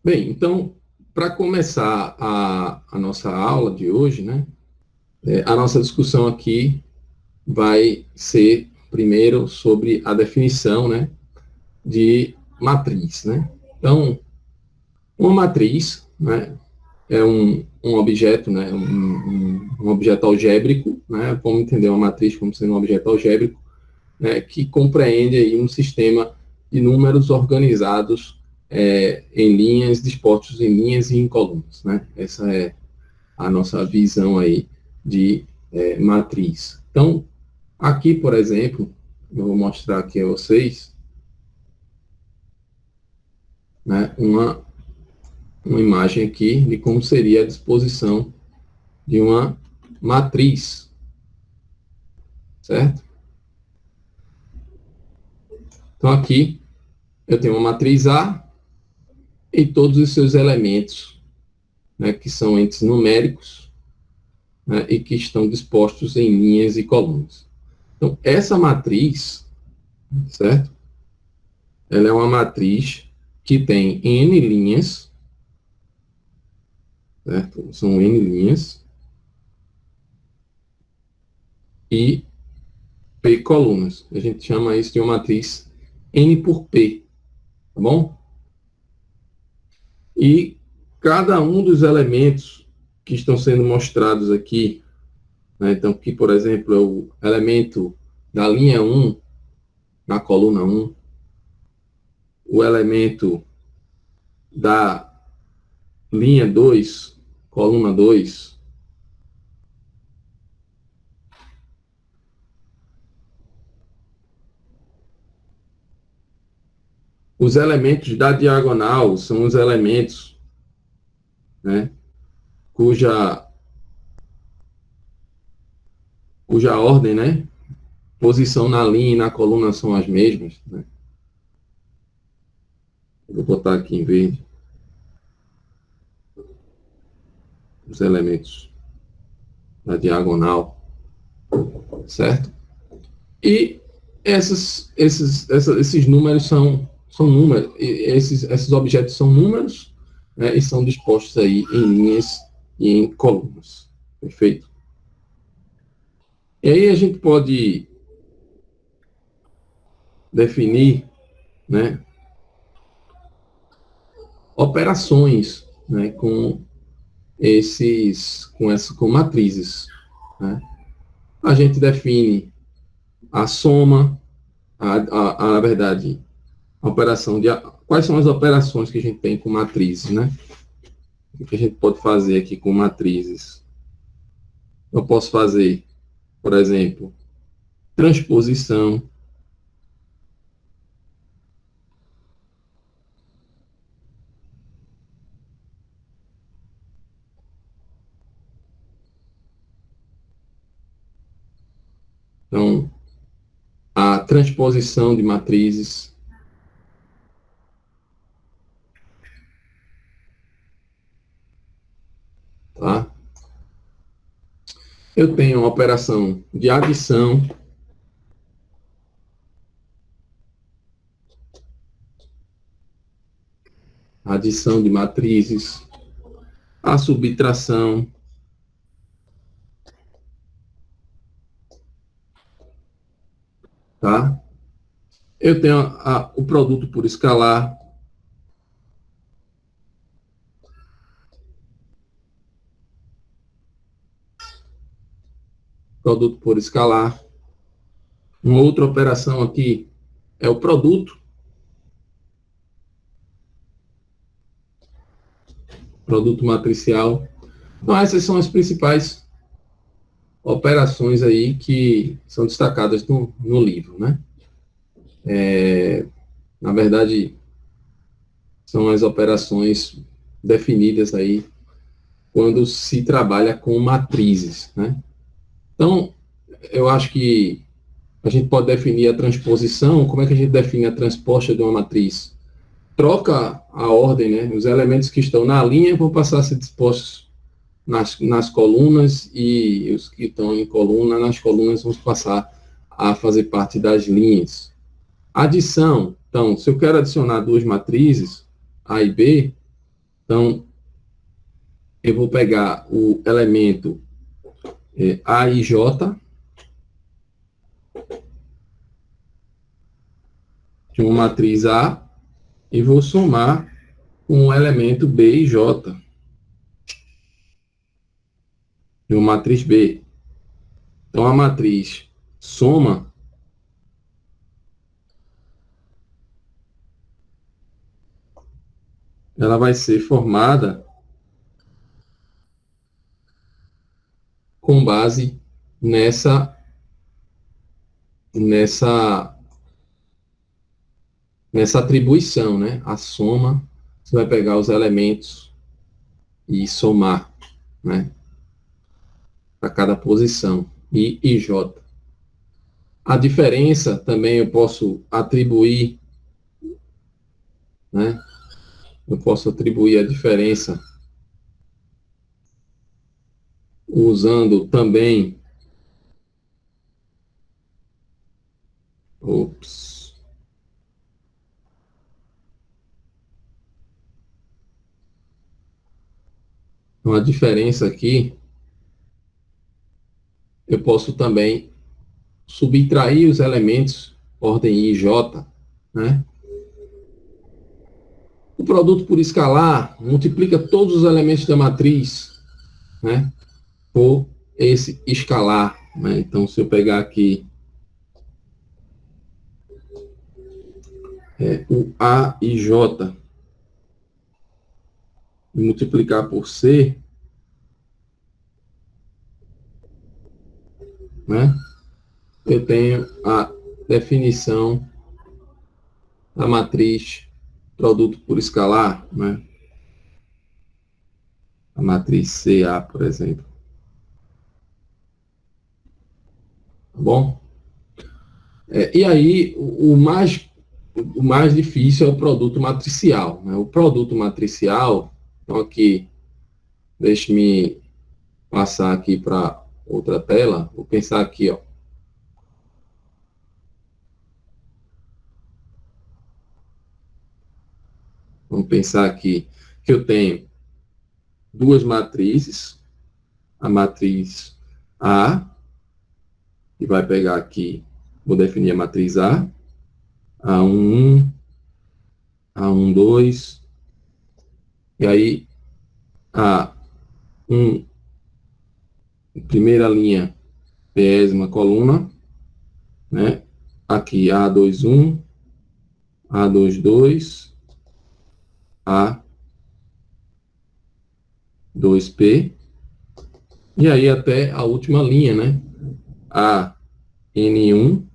Bem, então, para começar a nossa aula de hoje, né, a nossa discussão aqui vai ser primeiro sobre a definição, né, de matriz, né? Então, uma matriz, né, é um objeto, né, um objeto algébrico, né? Vamos entender uma matriz como sendo um objeto algébrico, né, que compreende aí um sistema de números organizados em linhas, dispostos em linhas e em colunas, né? Essa é a nossa visão aí de matriz. Então, aqui, por exemplo, eu vou mostrar aqui a vocês, né, uma imagem aqui de como seria a disposição de uma matriz, certo? Então, aqui eu tenho uma matriz A e todos os seus elementos, né, que são entes numéricos, né, e que estão dispostos em linhas e colunas. Então, essa matriz, certo? Ela é uma matriz que tem N linhas, certo? São N linhas e P colunas. A gente chama isso de uma matriz N por P, tá bom? E cada um dos elementos que estão sendo mostrados aqui, né, então, que, por exemplo, é o elemento da linha 1, na coluna 1, o elemento da linha 2, coluna 2, os elementos da diagonal são os elementos, né, cuja ordem, né, posição na linha e na coluna são as mesmas, né? Vou botar aqui em verde os elementos da diagonal, certo? E esses números são números, esses objetos são números, né, e são dispostos aí em linhas e em colunas, perfeito? E aí a gente pode definir, né, operações, né, com matrizes, né? A gente define a soma, na verdade, a operação de... Quais são as operações que a gente tem com matrizes, né? O que a gente pode fazer aqui com matrizes? Eu posso fazer, por exemplo, transposição, então, a transposição de matrizes, tá? Eu tenho uma operação de adição, adição de matrizes, a subtração, tá? Eu tenho o produto por escalar, produto por escalar. Uma outra operação aqui é o produto matricial. Então, essas são as principais operações aí que são destacadas no livro, né? Na verdade, são as operações definidas aí quando se trabalha com matrizes, né? Então, eu acho que a gente pode definir a transposição. Como é que a gente define a transposta de uma matriz? Troca a ordem, né? Os elementos que estão na linha vão passar a ser dispostos nas colunas, e os que estão em coluna, nas colunas, vão passar a fazer parte das linhas. Adição. Então, se eu quero adicionar duas matrizes, A e B, Então, eu vou pegar o elemento A e J de uma matriz A e vou somar com o elemento B e J de uma matriz B. Então, a matriz soma ela vai ser formada com base nessa atribuição, né? A soma, você vai pegar os elementos e somar, né? Para cada posição, I e J. A diferença também eu posso atribuir, né? Eu posso atribuir a diferença usando também, uma diferença aqui, eu posso também subtrair os elementos ordem I e J, né? O produto por escalar multiplica todos os elementos da matriz, né, por esse escalar, né? Então, se eu pegar aqui o A e J e multiplicar por C, né, eu tenho a definição da matriz produto por escalar, né, a matriz CA, por exemplo. Tá bom? E aí, o mais difícil é o produto matricial, né? O produto matricial, então aqui, deixe-me passar aqui para outra tela, vou pensar aqui, ó. Vamos pensar aqui que eu tenho duas matrizes, a matriz A, que vai pegar aqui, vou definir a matriz A, A11, A12, e aí A1, primeira linha, 10ª coluna, né? Aqui A21, A22, A2P, e aí até a última linha, né? AN1,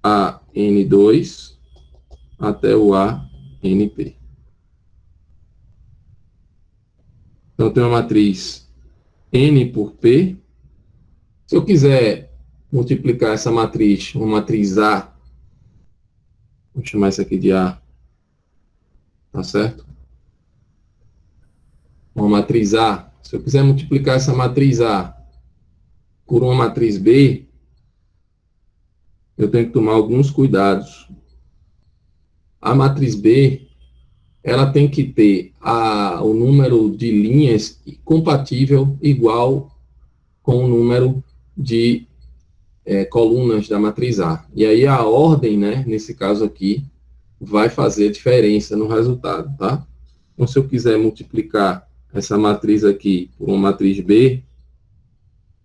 AN2, até o ANP. Então, tem uma matriz N por P. Se eu quiser multiplicar essa matriz, uma matriz A, vou chamar isso aqui de A, tá certo? Uma matriz A. Se eu quiser multiplicar essa matriz A por uma matriz B, eu tenho que tomar alguns cuidados. A matriz B, ela tem que ter o número de linhas compatível igual com o número de colunas da matriz A. E aí a ordem, né, nesse caso aqui, vai fazer diferença no resultado, tá? Então, se eu quiser multiplicar essa matriz aqui por uma matriz B,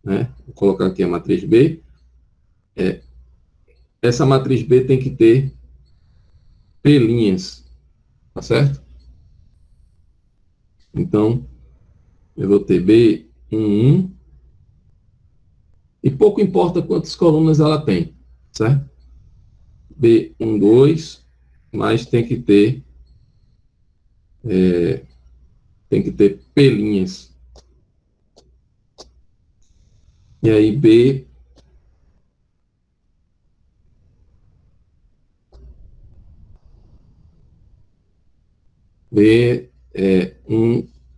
né, vou colocar aqui a matriz B, essa matriz B tem que ter P linhas, tá certo? Então, eu vou ter B11, e pouco importa quantas colunas ela tem, certo? B12, mas tem que ter P linhas. E aí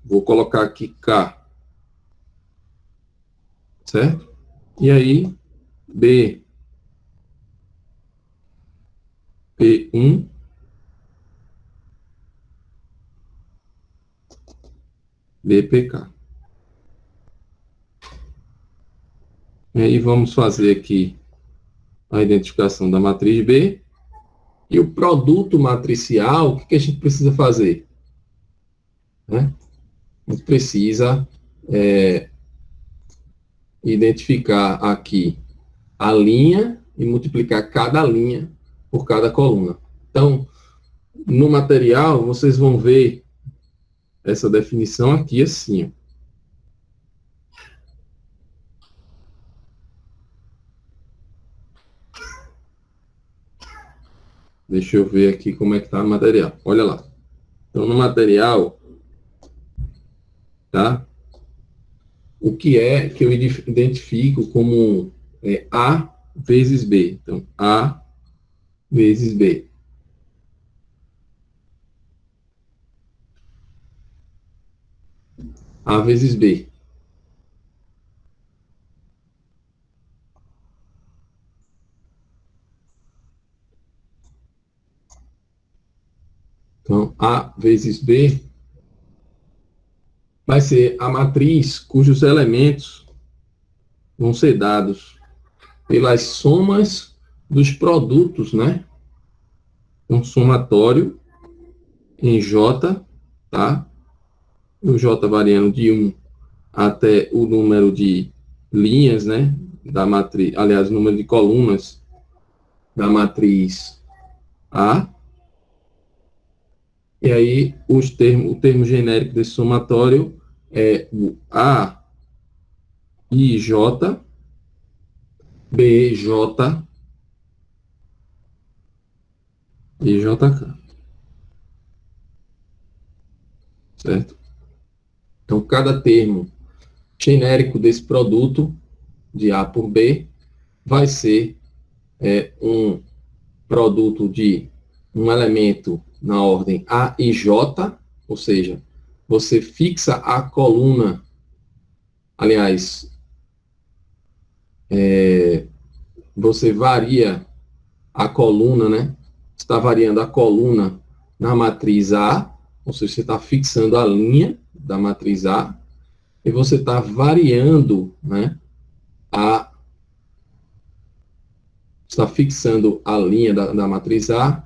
vou colocar aqui K, certo? E aí B, P1, BPK. E aí vamos fazer aqui a identificação da matriz B. E o produto matricial, o que a gente precisa fazer? Né? A gente precisa identificar aqui a linha e multiplicar cada linha por cada coluna. Então, no material, vocês vão ver essa definição aqui assim. Deixa eu ver aqui como é que está o material. Olha lá. Então, no material, tá? O que é que eu identifico como A vezes B? Então, A vezes B. A vezes B. Então, A vezes B vai ser a matriz cujos elementos vão ser dados pelas somas dos produtos, né? Um somatório em J, tá? O J variando de 1 até o número de linhas, né? Da matriz, aliás, o número de colunas da matriz A. E aí, o termo genérico desse somatório é o A, I, J, B, J e JK. Certo? Então, cada termo genérico desse produto, de A por B, vai ser um produto de um elemento na ordem A e J, ou seja, você fixa a coluna, aliás, você varia a coluna, né? Está variando a coluna na matriz A, ou seja, você está fixando a linha da matriz A, e você está variando, né, está fixando a linha da matriz A,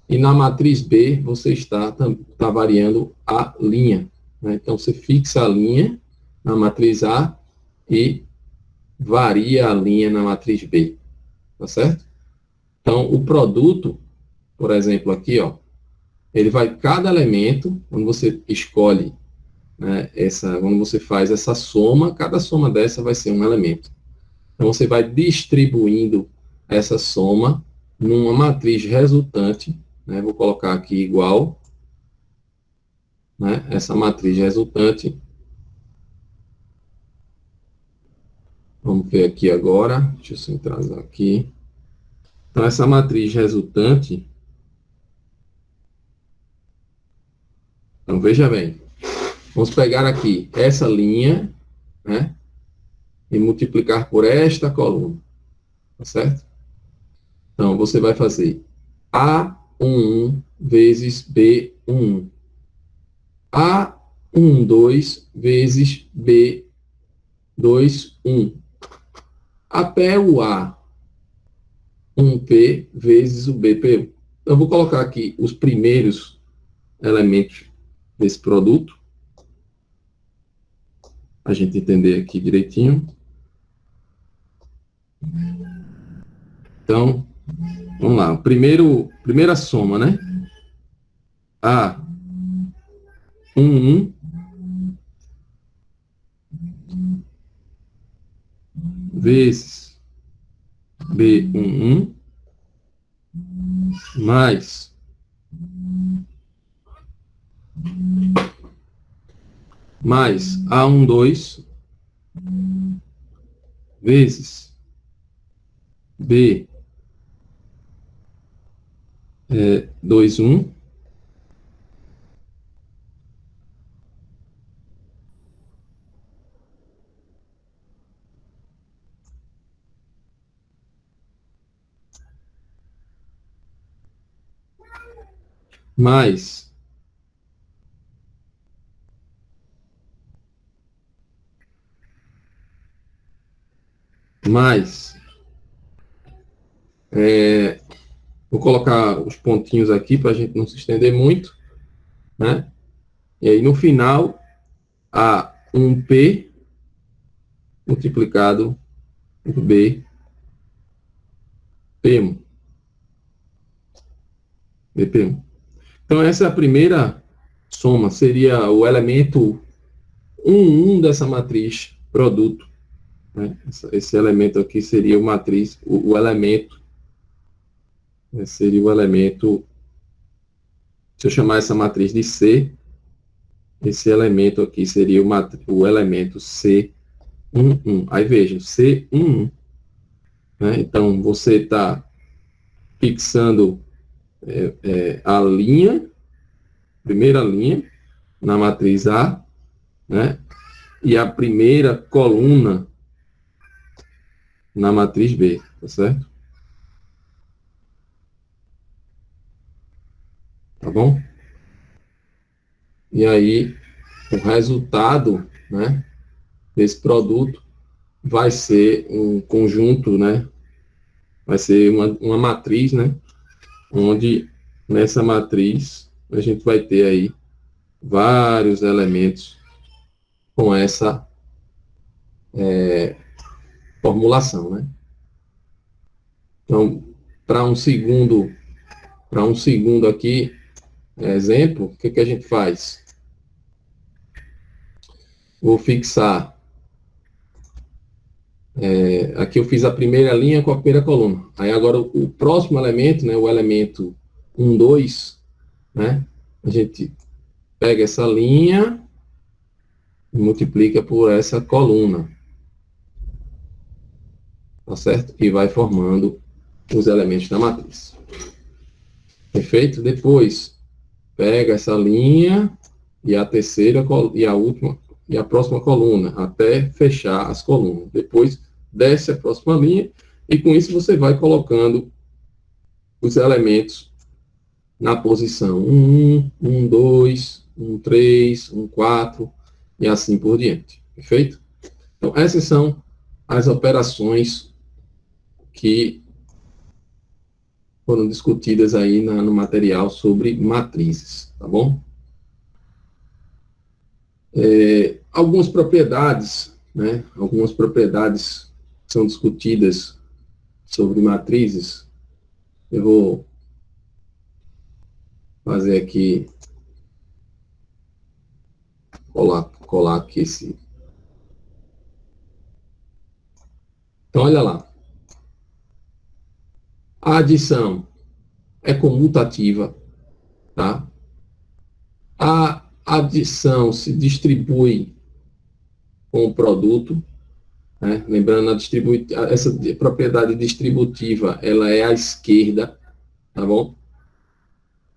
e na matriz B você está variando a linha. Né? Então, você fixa a linha na matriz A e varia a linha na matriz B. Tá certo? Então, o produto, por exemplo, aqui, ó, ele vai, cada elemento, quando você escolhe, né, quando você faz essa soma, cada soma dessa vai ser um elemento. Então, você vai distribuindo essa soma numa matriz resultante, né, vou colocar aqui igual, né, essa matriz resultante. Vamos ver aqui agora, deixa eu centralizar aqui. Então, essa matriz resultante, então veja bem, vamos pegar aqui essa linha, né, e multiplicar por esta coluna, tá certo? Então, você vai fazer A11 vezes B11. A12 vezes B21. Até o A1P vezes o BP1. Eu vou colocar aqui os primeiros elementos desse produto, a gente entender aqui direitinho. Então, vamos lá. Primeira soma, né? A11 vezes B11 mais A12 vezes B21 mais mais, vou colocar os pontinhos aqui para a gente não se estender muito, né? E aí no final, a 1P multiplicado por B, P1, BP1. Então essa é a primeira soma, seria o elemento 1 dessa matriz produto, né? Esse elemento aqui seria o matriz, o elemento, né? Seria o elemento, se eu chamar essa matriz de C, esse elemento aqui seria o elemento C11. Aí veja, C11, né? Então você está fixando a linha, primeira linha, na matriz A, né? E a primeira coluna na matriz B, tá certo? Tá bom? E aí, o resultado, né, desse produto vai ser um conjunto, né? Vai ser uma matriz, né? Onde nessa matriz a gente vai ter aí vários elementos com essa formulação, né? Então, para um segundo aqui, exemplo, o que a gente faz? Vou fixar, aqui eu fiz a primeira linha com a primeira coluna. Aí agora o próximo elemento, né, o elemento 1, 2, né, a gente pega essa linha e multiplica por essa coluna, tá certo? E vai formando os elementos da matriz. Perfeito? Depois, pega essa linha e a terceira e a última e a próxima coluna, até fechar as colunas. Depois, desce a próxima linha e com isso você vai colocando os elementos na posição 1, 1, 2, 1, 3, 1, 4 e assim por diante. Perfeito? Então, essas são as operações que foram discutidas aí no material sobre matrizes, tá bom? Algumas propriedades, né? Algumas propriedades são discutidas sobre matrizes. Eu vou fazer aqui, colar aqui esse. Então, olha lá. A adição é comutativa, tá? A adição se distribui com o produto, né? Lembrando, essa propriedade distributiva, ela é à esquerda, tá bom?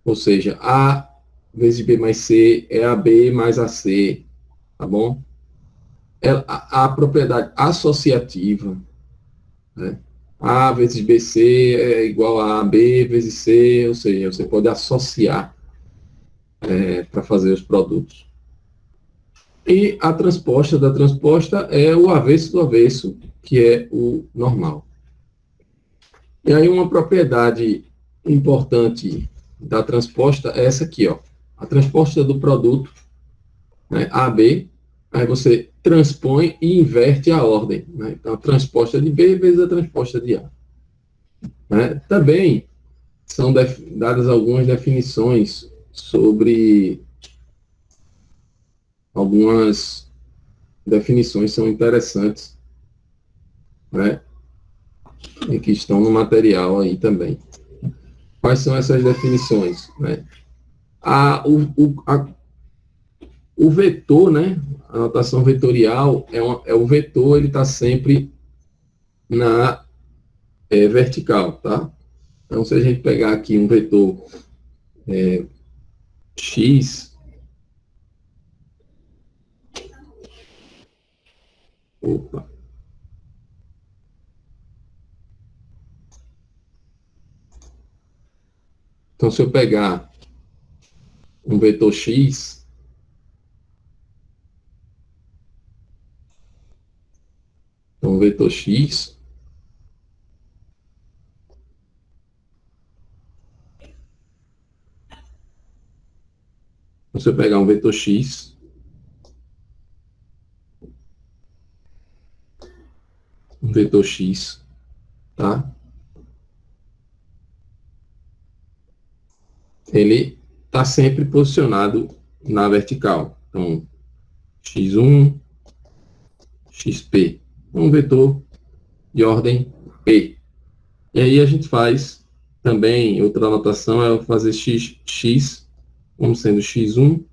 Ou seja, A vezes B mais C é AB mais AC, tá bom? A propriedade associativa, né? A vezes BC é igual a AB vezes C, ou seja, você pode associar para fazer os produtos. E a transposta da transposta é o avesso do avesso, que é o normal. E aí uma propriedade importante da transposta é essa aqui, ó. A transposta do produto, né, AB, aí você transpõe e inverte a ordem, né? Então, a transposta de B vezes a transposta de A. Né? Também são dadas algumas definições sobre algumas definições são interessantes, né? E que estão no material aí também. Quais são essas definições? Né? O vetor, né? A notação vetorial é o vetor, ele está sempre na vertical, tá? Então, se a gente pegar aqui um vetor x, opa, então se eu pegar um vetor x, então um vetor x, Se eu pegar um vetor x, tá? Ele está sempre posicionado na vertical. Então, x1, xp. Um vetor de ordem p. E aí a gente faz também, outra anotação é fazer x como sendo x1,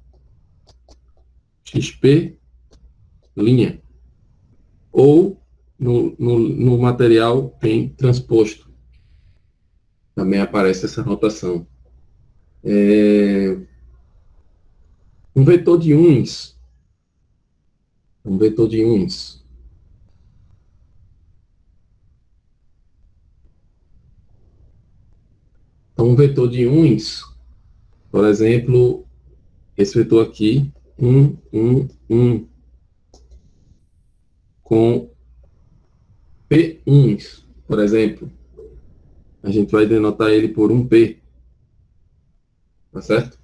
xp, linha. Ou no material tem transposto. Também aparece essa notação. Um vetor de uns. Um vetor de uns. Então, um vetor de uns, por exemplo, esse vetor aqui, 1, 1, 1, com P1s, por exemplo, a gente vai denotar ele por 1P, tá certo?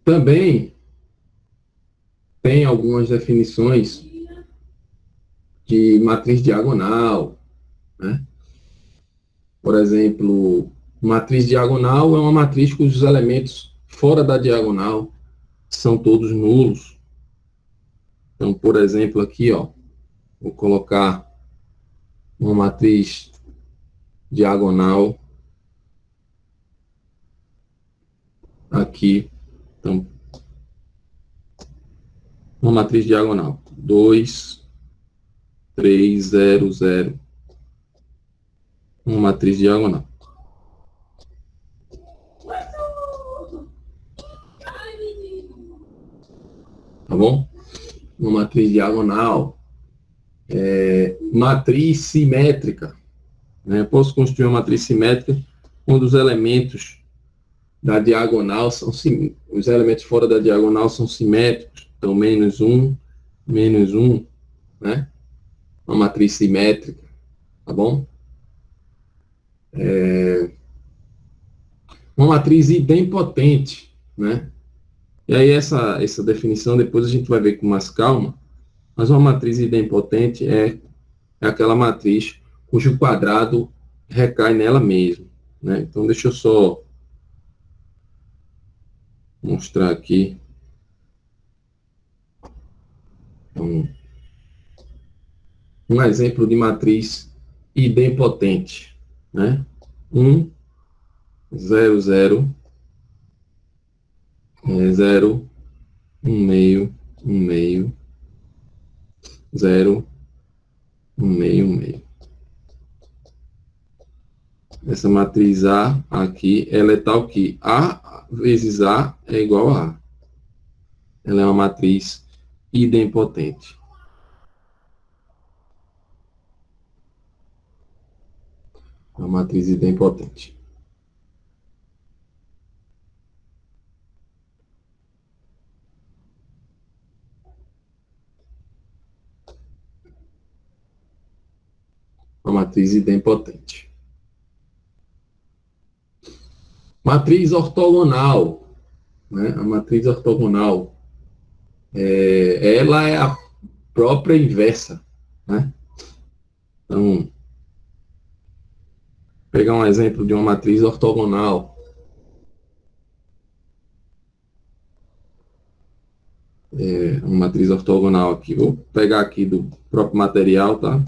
Também tem algumas definições de matriz diagonal, né? Por exemplo, matriz diagonal é uma matriz cujos elementos fora da diagonal são todos nulos. Então, por exemplo, aqui, ó, vou colocar uma matriz diagonal aqui. Então, uma matriz diagonal. 2, 3, 0, 0. Uma matriz diagonal. Tá bom? Uma matriz diagonal. Matriz simétrica. Né? Eu posso construir uma matriz simétrica quando os elementos da diagonal são os elementos fora da diagonal são simétricos. Então, menos 1, né? Uma matriz simétrica, tá bom? Uma matriz idempotente, né? E aí essa definição depois a gente vai ver com mais calma, mas uma matriz idempotente é aquela matriz cujo quadrado recai nela mesma, né? Então, deixa eu só mostrar aqui um exemplo de matriz idempotente, né? 1, 0, 0, 0, 1 meio, 1 meio, 0, 1 meio, 1 meio. Essa matriz A aqui, ela é tal que A vezes A é igual a A. Ela é uma matriz idempotente. Uma matriz idempotente. Uma matriz idempotente. Matriz ortogonal. Né? A matriz ortogonal, ela é a própria inversa. Né? Então, pegar um exemplo de uma matriz ortogonal. Uma matriz ortogonal aqui. Vou pegar aqui do próprio material, tá?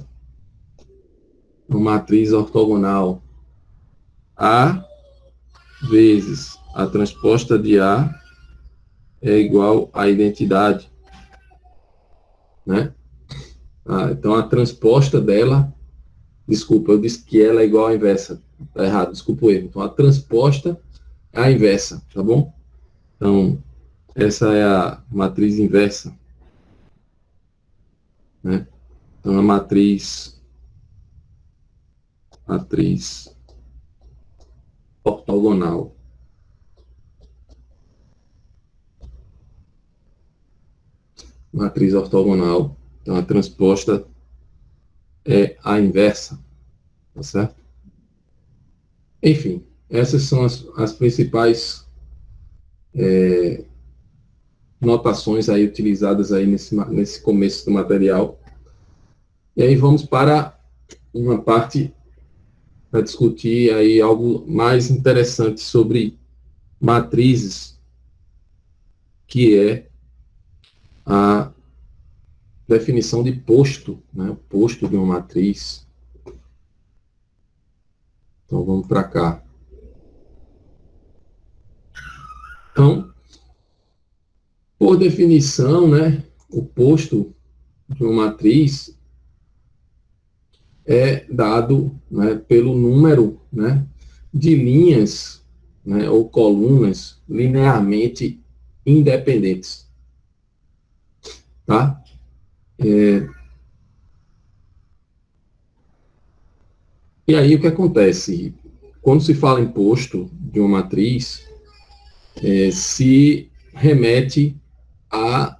Uma matriz ortogonal A vezes a transposta de A é igual à identidade, né? Então, a transposta dela, desculpa, eu disse que ela é igual à inversa. Tá errado, desculpa o erro. Então, a transposta é a inversa, tá bom? Então, essa é a matriz inversa, né? Então, a matriz ortogonal. Matriz ortogonal. Então, a transposta é a inversa, tá certo? Enfim, essas são as principais notações aí utilizadas aí nesse começo do material. E aí vamos para uma parte para discutir aí algo mais interessante sobre matrizes, que é a definição de posto, né? O posto de uma matriz. Então vamos para cá. Então, por definição, né, o posto de uma matriz é dado, né, pelo número, né, de linhas, né, ou colunas linearmente independentes. Tá? E aí o que acontece? Quando se fala em posto de uma matriz, se remete à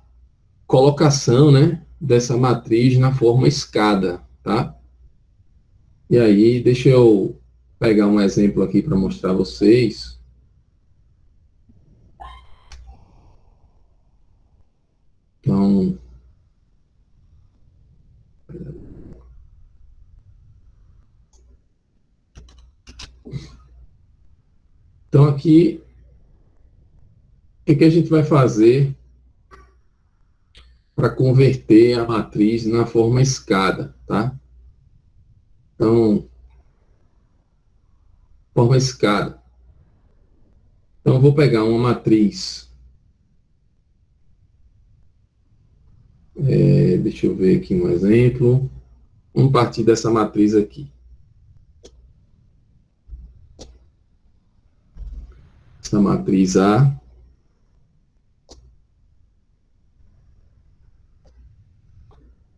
colocação, né, dessa matriz na forma escada, tá? E aí, deixa eu pegar um exemplo aqui para mostrar a vocês. Então aqui, o que a gente vai fazer para converter a matriz na forma escada, tá? Então, forma escada. Então, eu vou pegar uma matriz. Deixa eu ver aqui um exemplo. Vamos partir dessa matriz aqui. Essa matriz A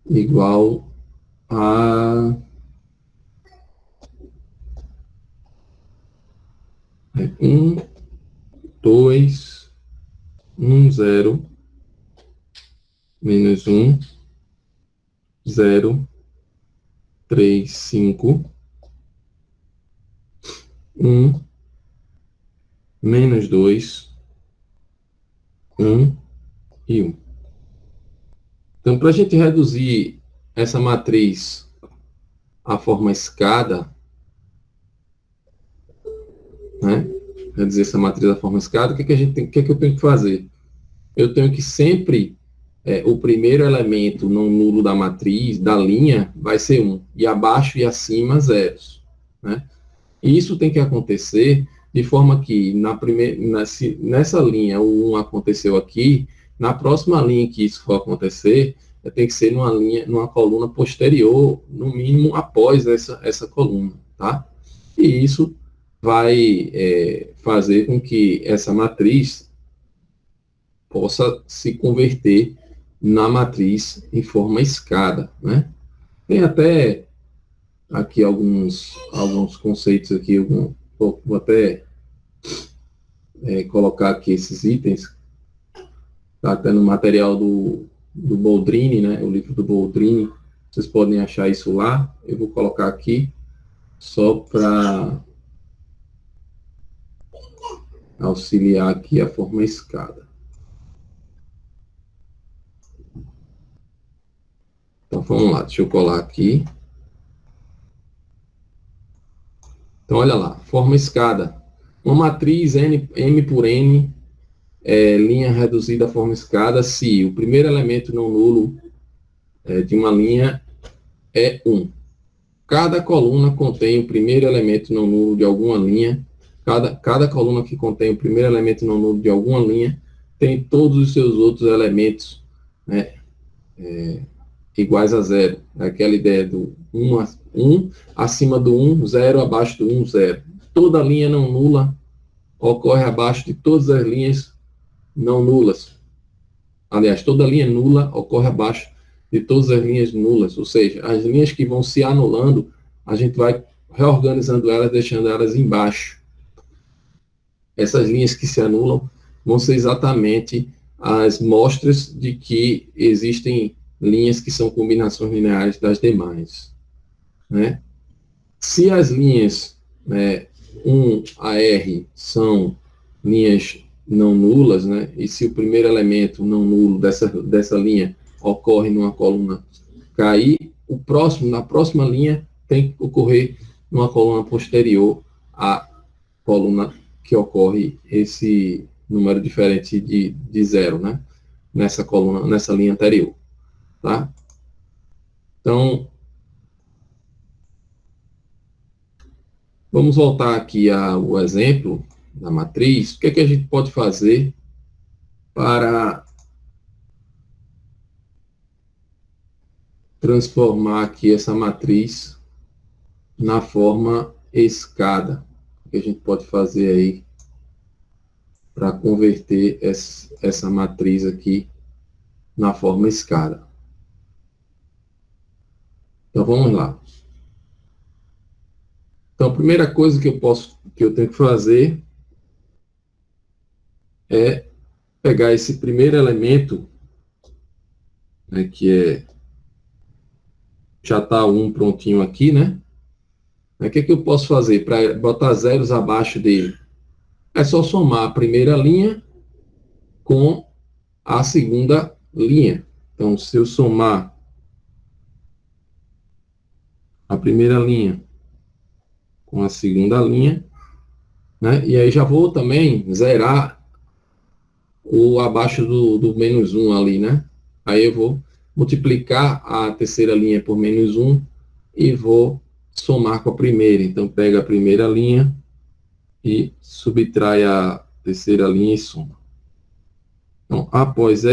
igual a 1, 2, 1, 0, menos 1, 0, 3, 5, 1, menos 2, 1 e 1. Então, para a gente reduzir essa matriz à forma escada, né? Reduzir essa matriz à forma escada, o que eu tenho que fazer? Eu tenho que sempre, o primeiro elemento não nulo da matriz, da linha, vai ser 1, e abaixo e acima, zeros, né? E isso tem que acontecer de forma que nessa linha o 1 aconteceu aqui, na próxima linha que isso for acontecer, tem que ser numa coluna posterior, no mínimo após essa coluna, tá? E isso vai fazer com que essa matriz possa se converter na matriz em forma escada, né? Tem até aqui alguns conceitos aqui, vou até colocar aqui esses itens, tá até no material do Boldrini, né, o livro do Boldrini, vocês podem achar isso lá, eu vou colocar aqui, só para auxiliar aqui a forma escada. Então, vamos lá, deixa eu colar aqui. Então, olha lá, forma escada. Uma matriz M por N, linha reduzida à forma escada, se o primeiro elemento não nulo de uma linha é 1. Cada coluna contém o primeiro elemento não nulo de alguma linha. Cada coluna que contém o primeiro elemento não nulo de alguma linha tem todos os seus outros elementos, né, iguais a 0. É aquela ideia do 1 acima do 1, 0 abaixo do 1, 0. Toda linha não nula ocorre abaixo de todas as linhas não nulas. Aliás, toda linha nula ocorre abaixo de todas as linhas nulas. Ou seja, as linhas que vão se anulando, a gente vai reorganizando elas, deixando elas embaixo. Essas linhas que se anulam vão ser exatamente as mostras de que existem linhas que são combinações lineares das demais, né? Se as linhas, né, 1 a R são linhas não nulas, né? E se o primeiro elemento não nulo dessa linha ocorre numa coluna KI, na próxima linha tem que ocorrer numa coluna posterior à coluna que ocorre esse número diferente de zero, né? Nessa linha anterior, tá? Então, vamos voltar aqui ao exemplo da matriz. O que é que a gente pode fazer para transformar aqui essa matriz na forma escada? O que a gente pode fazer aí para converter essa matriz aqui na forma escada? Então, vamos lá. Então, a primeira coisa que eu tenho que fazer é pegar esse primeiro elemento, né, que já está um prontinho aqui, né? O que é que eu posso fazer para botar zeros abaixo dele? É só somar a primeira linha com a segunda linha. Então, se eu somar a primeira linha com a segunda linha, né? E aí já vou também zerar o abaixo do menos 1 ali, né? Aí eu vou multiplicar a terceira linha por menos 1 e vou somar com a primeira. Então, pega a primeira linha e subtrai a terceira linha e soma. Então, após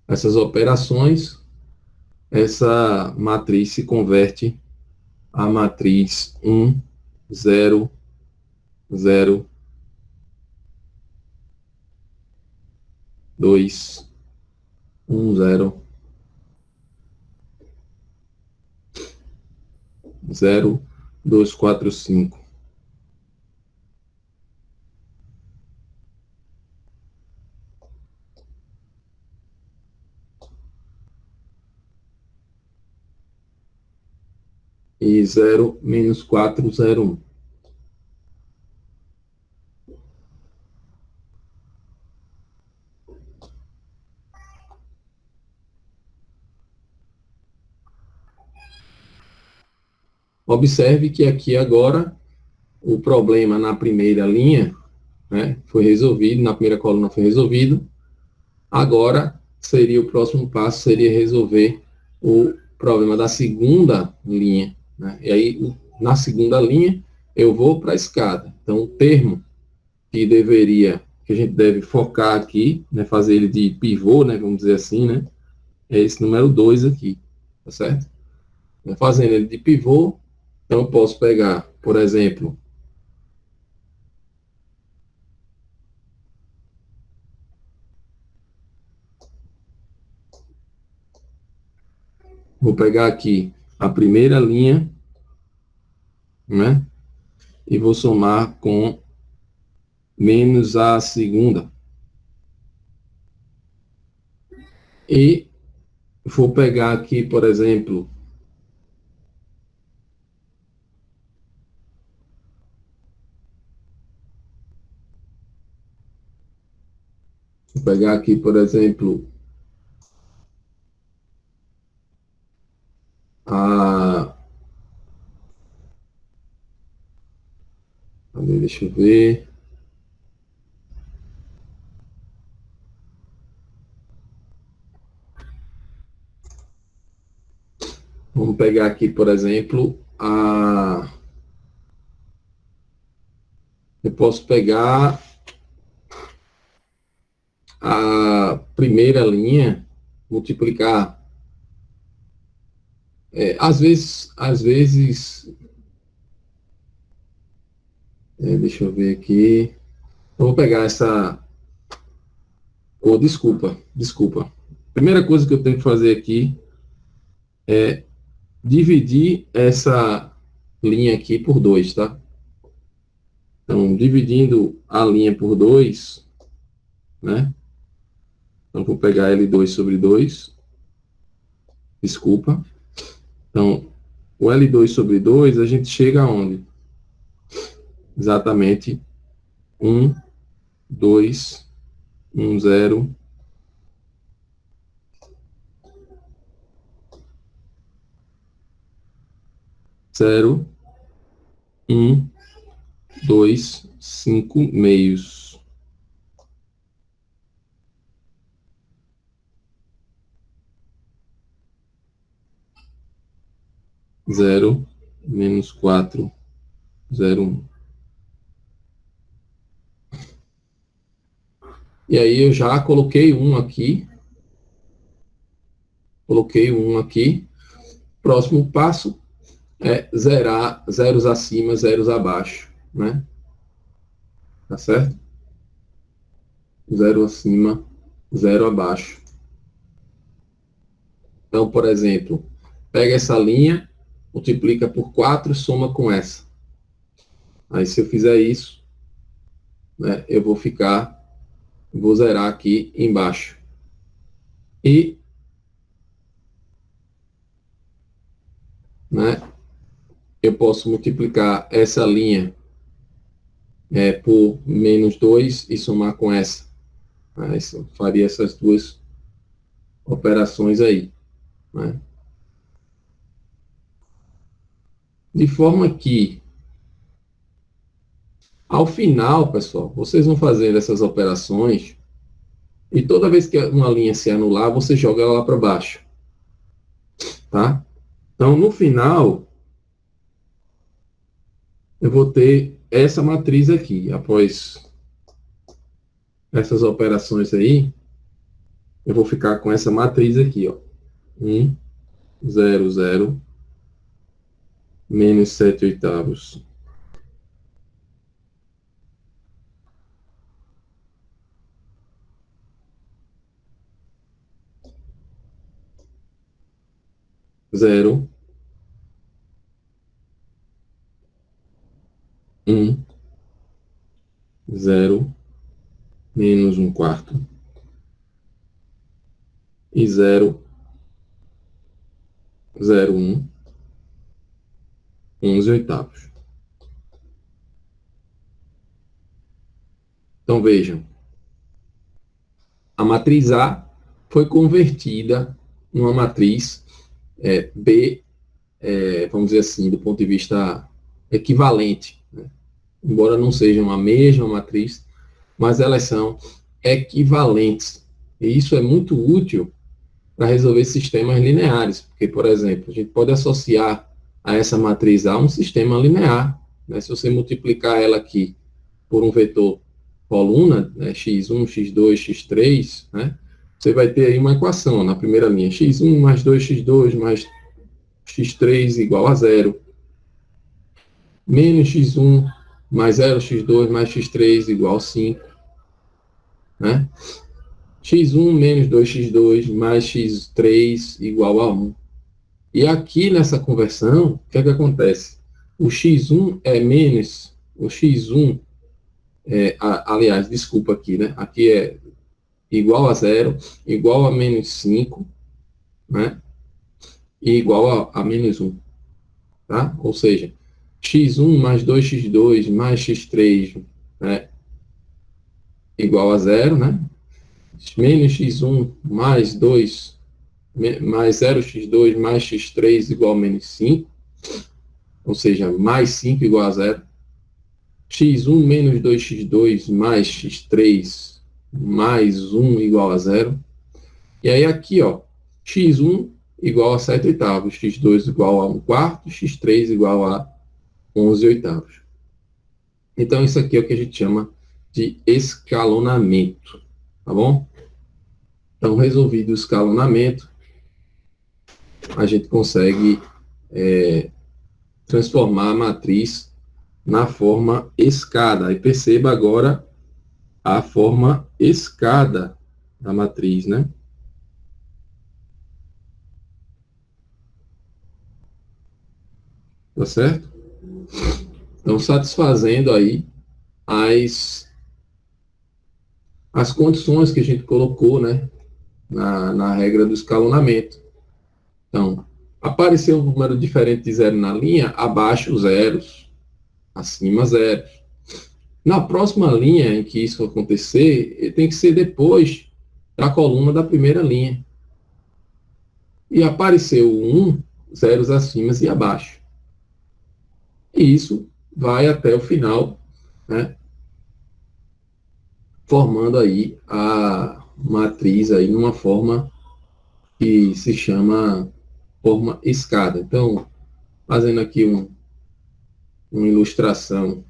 essas operações, essa matriz se converte a matriz 1, 0, 0, 2, 1, 0, 0, 2, 4, 5. E 0, menos 4, 0, 1. Observe que aqui agora o problema na primeira linha, né, foi resolvido, na primeira coluna foi resolvido. Agora, o próximo passo seria resolver o problema da segunda linha, né? E aí, na segunda linha, eu vou para a escada. Então, o termo que a gente deve focar aqui, né, fazer ele de pivô, né, vamos dizer assim, né, é esse número 2 aqui, tá certo? Fazendo ele de pivô, então eu posso pegar, por exemplo, vou pegar aqui a primeira linha, né, e vou somar com menos a segunda. E vou pegar aqui, por exemplo, a... Deixa eu ver. Vamos pegar aqui, por exemplo, eu posso pegar a primeira linha, multiplicar. Às vezes, deixa eu ver aqui. Eu vou pegar essa. Oh, desculpa. Primeira coisa que eu tenho que fazer aqui é dividir essa linha aqui por 2, tá? Então, dividindo a linha por 2, né? Então, vou pegar L2 sobre 2. Desculpa. Então, o L2 sobre 2, a gente chega aonde? Exatamente 1, 2, 1, 0, 0, 1, 2, 5 meios. Zero, menos 4, 0, 1. E aí eu já coloquei um aqui. Coloquei um aqui. Próximo passo é zerar zeros acima, zeros abaixo, né? Tá certo? Zero acima, zero abaixo. Então, por exemplo, pega essa linha, multiplica por 4 e soma com essa. Aí, se eu fizer isso, né, eu vou zerar aqui embaixo. E, né, eu posso multiplicar essa linha por menos 2 e somar com essa. Aí, eu faria essas duas operações aí, né? De forma que, ao final, pessoal, vocês vão fazendo essas operações e toda vez que uma linha se anular, você joga ela lá para baixo, tá? Então, no final, eu vou ter essa matriz aqui. Após essas operações aí, eu vou ficar com essa matriz aqui, ó. 1, 0, 0, menos 7 oitavos. 0, 1, 0, menos 1 quarto. E 0, 0, 1, 11 oitavos. Então, vejam. A matriz A foi convertida numa matriz B, vamos dizer assim, do ponto de vista equivalente, né? Embora não sejam a mesma matriz, mas elas são equivalentes. E isso é muito útil para resolver sistemas lineares, porque, por exemplo, a gente pode associar a essa matriz A um sistema linear, né? Se você multiplicar ela aqui por um vetor coluna, né, x1, x2, x3, né, você vai ter aí uma equação, ó, na primeira linha, x1 mais 2x2 mais x3 igual a zero, menos x1 mais 0x2 mais x3 igual a 5, né? x1 menos 2x2 mais x3 igual a 1. E aqui nessa conversão, o que é que acontece? O x1 é menos, o x1, aliás, desculpa aqui, né? Aqui é igual a 0, igual a menos 5, né? E igual a menos 1, tá? Ou seja, x1 mais 2x2 mais x3, né, igual a 0, né? Menos x1 mais 2, mais 0x2 mais x3 igual a menos 5, ou seja, mais 5 igual a 0. x1 menos 2x2 mais x3 mais 1 igual a 0. E aí aqui, ó, x1 igual a 7 oitavos, x2 igual a 1 quarto, x3 igual a 11 oitavos. Então, isso aqui é o que a gente chama de escalonamento, tá bom? Então, resolvido o escalonamento, a gente consegue transformar a matriz na forma escada. E perceba agora a forma escada da matriz, né? Tá certo? Então, satisfazendo aí as condições que a gente colocou, né, na regra do escalonamento. Então, Apareceu um número diferente de zero na linha, abaixo zeros, acima zeros. Na próxima linha em que isso acontecer, tem que ser depois da coluna da primeira linha. E apareceu 1, zeros acima e abaixo. E isso vai até o final, né, formando aí a matriz aí numa forma que se chama forma escada. Então, fazendo aqui uma ilustração,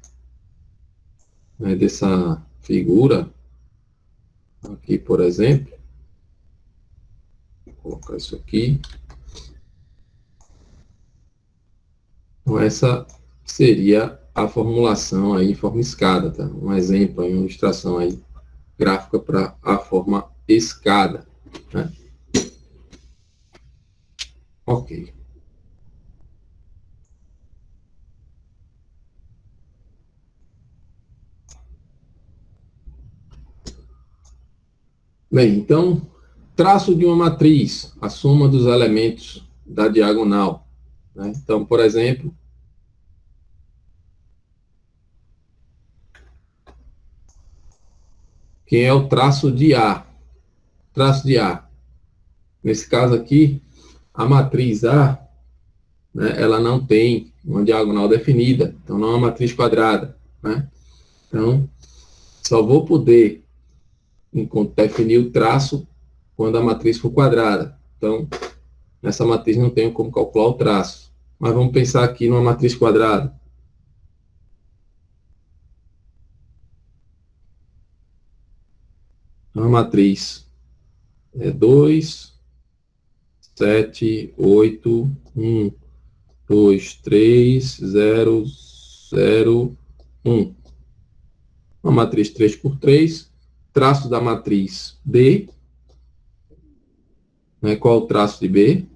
né, dessa figura, aqui, por exemplo, vou colocar isso aqui. Então, essa seria a formulação aí em forma escada, tá? Um exemplo, uma ilustração aí gráfica para a forma escada, né? Ok. Bem, então, traço de uma matriz, a soma dos elementos da diagonal, né? Então, por exemplo, quem é o traço de A? Traço de A. Nesse caso aqui, a matriz A, né, ela não tem uma diagonal definida, então não é uma matriz quadrada, né? Então, só vou poder definir o traço quando a matriz for quadrada. Então, nessa matriz não tenho como calcular o traço. Mas vamos pensar aqui numa matriz quadrada. Uma matriz é 2, 7, 8, 1, 2, 3, 0, 0, 1. Uma matriz 3 por 3. Traço da matriz B. Né? Qual é o traço de B?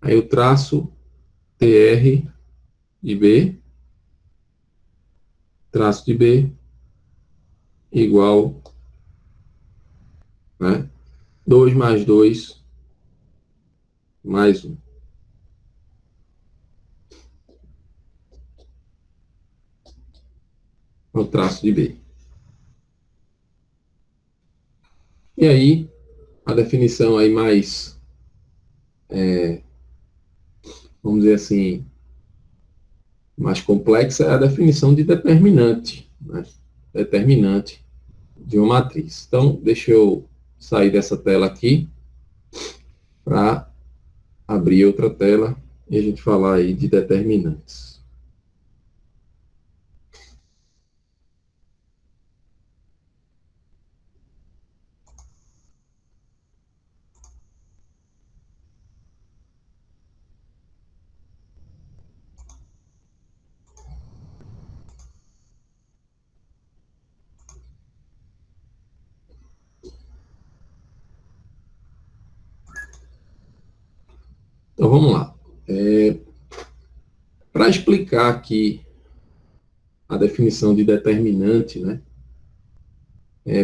Aí o traço TR de B. Traço de B igual, né, 2 mais 2 mais 1. O traço de B. E aí, a definição aí mais, vamos dizer assim, mais complexa é a definição de determinante, né? Determinante de uma matriz. Então, deixa eu sair dessa tela aqui para abrir outra tela e a gente falar aí de determinantes. Então, vamos lá. Para explicar aqui a definição de determinante, né?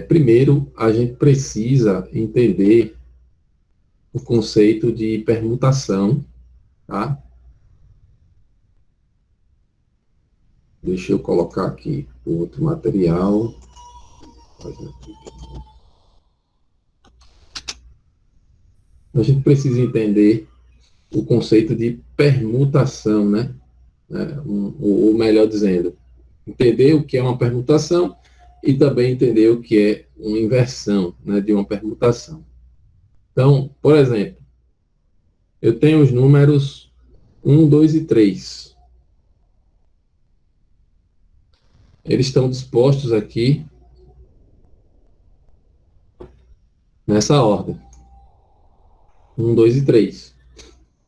Primeiro, a gente precisa entender o conceito de permutação, tá? Deixa eu colocar aqui o outro material. A gente precisa entender o conceito de permutação, né? Ou melhor dizendo, entender o que é uma permutação e também entender o que é uma inversão, né, de uma permutação. Então, por exemplo, eu tenho os números 1, 2 e 3. Eles estão dispostos aqui nessa ordem. 1, 2 e 3.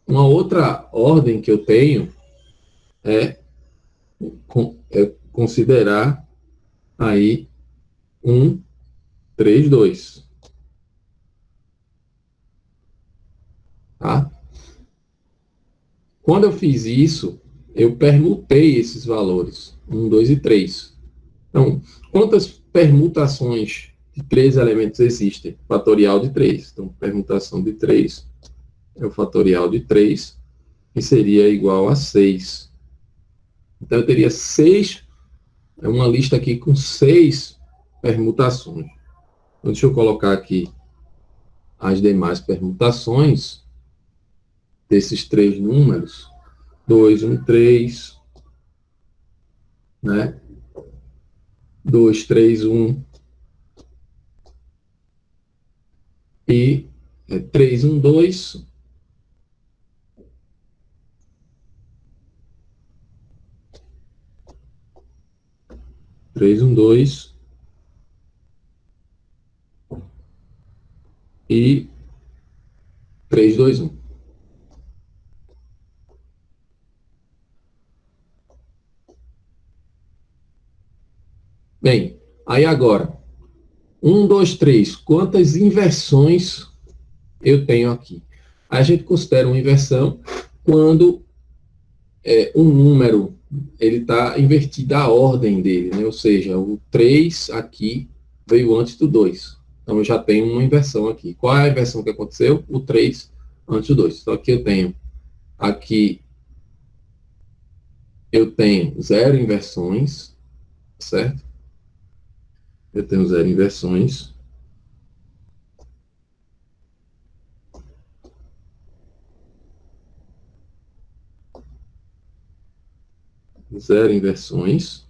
Uma outra ordem que eu tenho é considerar aí 1, 3, 2. Tá? Quando eu fiz isso, eu permutei esses valores, 1, 2 e 3. Então, quantas permutações de 3 elementos existem? Fatorial de 3. Então, permutação de 3 é o fatorial de 3, que seria igual a 6. Então, eu teria 6, é uma lista aqui com 6 permutações. Então, deixa eu colocar aqui as demais permutações desses 3 números. 2, 1, 3, né? 2, 3, 1 e 3, 1, 2. 3, 1, 2 e 3, 2, 1. Bem, aí agora, 1, 2, 3, quantas inversões eu tenho aqui? A gente considera uma inversão quando um número ele está invertida a ordem dele, né? Ou seja, o 3 aqui veio antes do 2. Então, eu já tenho uma inversão aqui. Qual é a inversão que aconteceu? O 3 antes do 2. Então, aqui eu tenho 0 inversões, certo? Eu tenho 0 inversões. Zero inversões.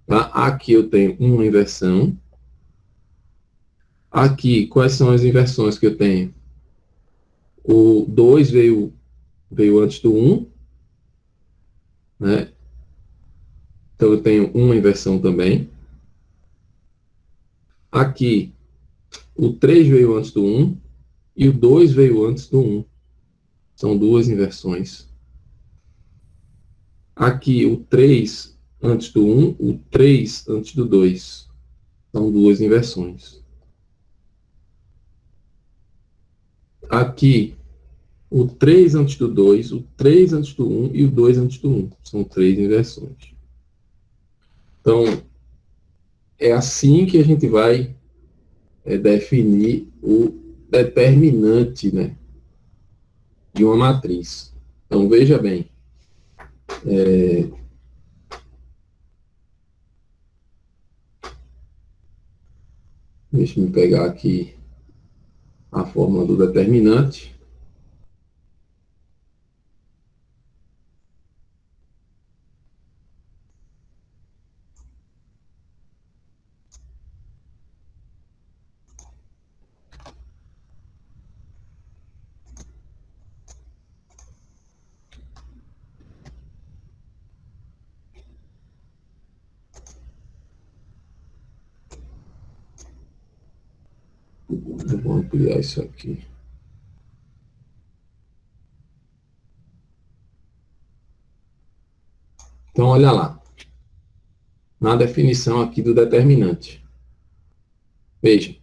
Tá? Aqui eu tenho uma inversão. Aqui, quais são as inversões que eu tenho? O 2 veio antes do 1, né? Então, eu tenho uma inversão também. Aqui, o 3 veio antes do 1 e o 2 veio antes do 1. São duas inversões. Aqui, o 3 antes do 1, o 3 antes do 2. São duas inversões. Aqui, o 3 antes do 2, o 3 antes do 1 e o 2 antes do 1. São três inversões. Então, é assim que a gente vai definir o determinante, né, de uma matriz. Então, veja bem. Deixa eu pegar aqui a fórmula do determinante. Eu vou ampliar isso aqui. Então, olha lá. Na definição aqui do determinante. Veja,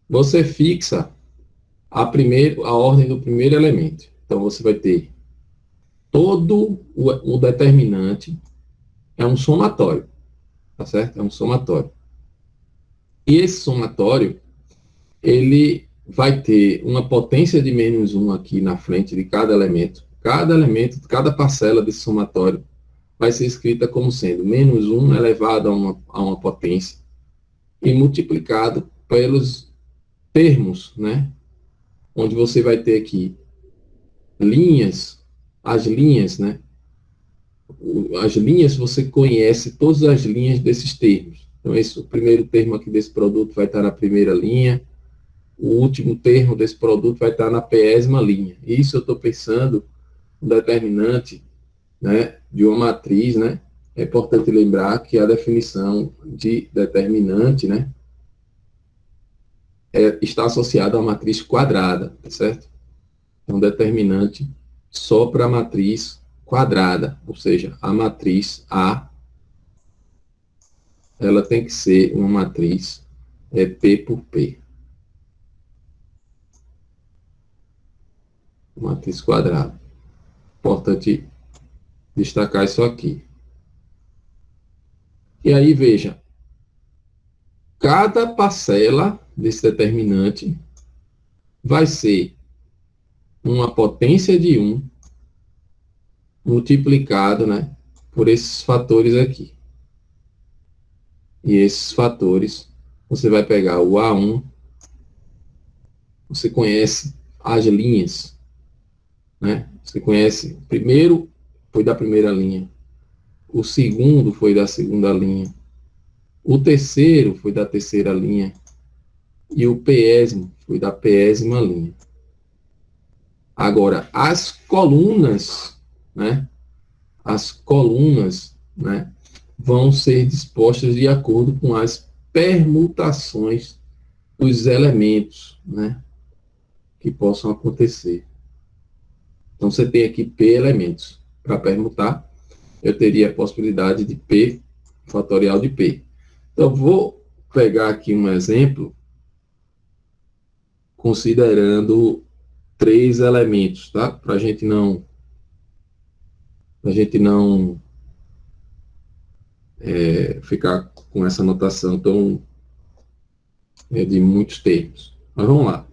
você fixa a ordem do primeiro elemento. Então, você vai ter todo o determinante é um somatório, tá certo? É um somatório. E esse somatório, ele vai ter uma potência de menos 1 aqui na frente de cada elemento. Cada elemento, cada parcela desse somatório vai ser escrita como sendo menos 1 elevado a uma potência e multiplicado pelos termos, né? Onde você vai ter aqui linhas, as linhas, né? As linhas, você conhece todas as linhas desses termos. Então, o primeiro termo aqui desse produto vai estar na primeira linha, o último termo desse produto vai estar na 10ª linha. Isso eu estou pensando no determinante, né, de uma matriz, né? É importante lembrar que a definição de determinante, né, está associada a uma matriz quadrada, tá certo? Então, determinante só para a matriz quadrada, ou seja, a matriz A, ela tem que ser uma matriz P por P. Matriz quadrada. Importante destacar isso aqui. E aí, veja, cada parcela desse determinante vai ser uma potência de 1 multiplicado, né, por esses fatores aqui. E esses fatores, você vai pegar o A1, você conhece as linhas, né? Você conhece, o primeiro foi da primeira linha, o segundo foi da segunda linha, o terceiro foi da terceira linha e o pésimo foi da pésima linha. Agora, as colunas, né? As colunas, né, vão ser dispostas de acordo com as permutações dos elementos, né, que possam acontecer. Então, você tem aqui P elementos. Para permutar, eu teria a possibilidade de P fatorial de P. Então, vou pegar aqui um exemplo considerando 3 elementos, tá? Para a gente não ficar com essa notação tão de muitos termos. Mas vamos lá.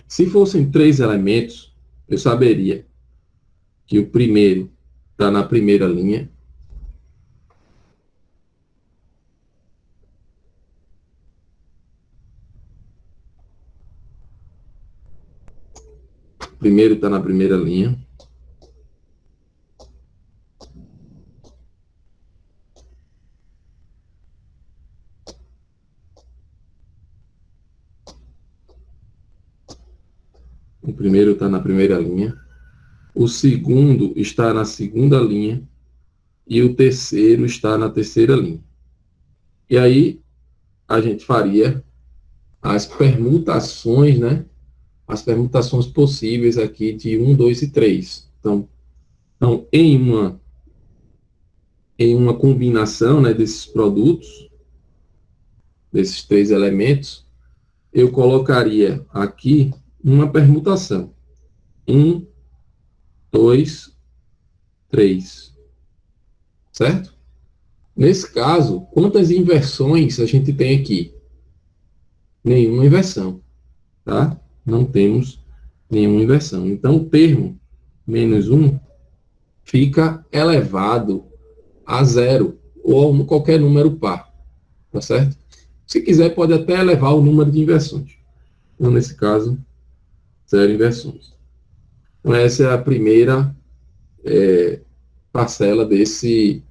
Se fossem 3 elementos, eu saberia que o primeiro está na primeira linha, o primeiro está na primeira linha, o primeiro está na primeira linha, o segundo está na segunda linha e o terceiro está na terceira linha. E aí a gente faria as permutações, né? As permutações possíveis aqui de 1, 2 e 3. Então em uma combinação, né, desses produtos, desses 3 elementos, eu colocaria aqui uma permutação. 1, 2, 3. Certo? Nesse caso, quantas inversões a gente tem aqui? Nenhuma inversão. Tá? Não temos nenhuma inversão. Então, o termo menos 1 fica elevado a 0, ou a qualquer número par. Tá certo? Se quiser, pode até elevar o número de inversões. Então, nesse caso, 0 inversões. Então, essa é a primeira parcela desse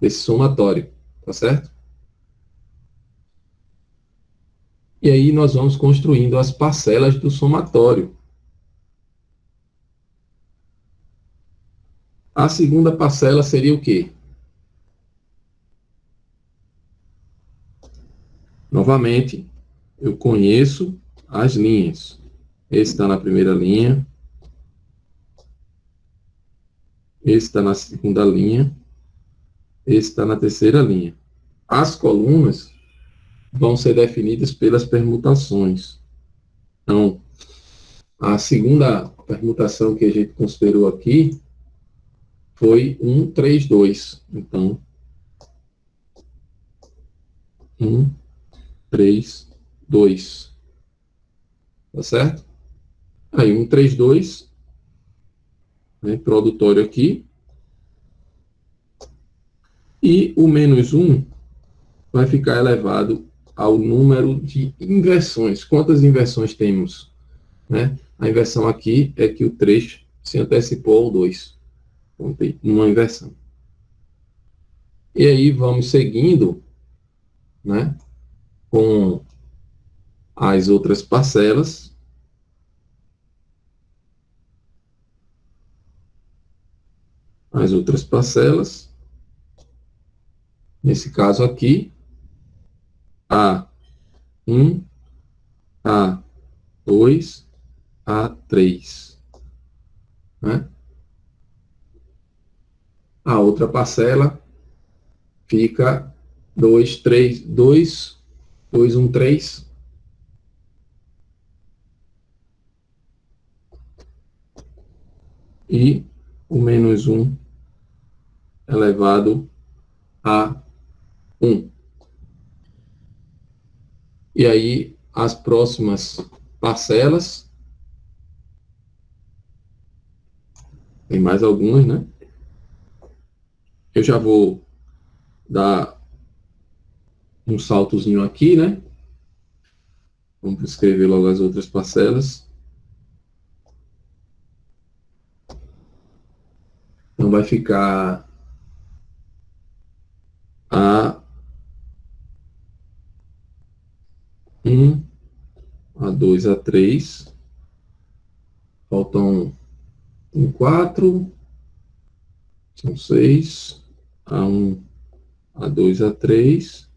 somatório. Tá certo? E aí nós vamos construindo as parcelas do somatório. A segunda parcela seria o quê? Novamente, eu conheço as linhas. Esse está na primeira linha. Esse está na segunda linha. Esse está na terceira linha. As colunas vão ser definidas pelas permutações. Então, a segunda permutação que a gente considerou aqui foi 1, 3, 2. Então, 1, 3, 2. Tá certo? Aí, 1, 3, 2, né, introdutório aqui. E o menos 1 vai ficar elevado ao número de inversões. Quantas inversões temos? Né? A inversão aqui é que o 3 se antecipou ao 2. Então, tem uma inversão. E aí vamos seguindo, né, com as outras parcelas. As outras parcelas. Nesse caso aqui, A1, A2, A3. Né? A outra parcela fica 2, 3, 2, 2, 1, 3. E o menos 1 elevado a 1. E aí, as próximas parcelas Tem mais algumas, né? Eu já vou dar um saltozinho aqui, né? Vamos escrever logo as outras parcelas. Então vai ficar A1, A2, A3. Faltam 4, são 6. A1, A2, A3.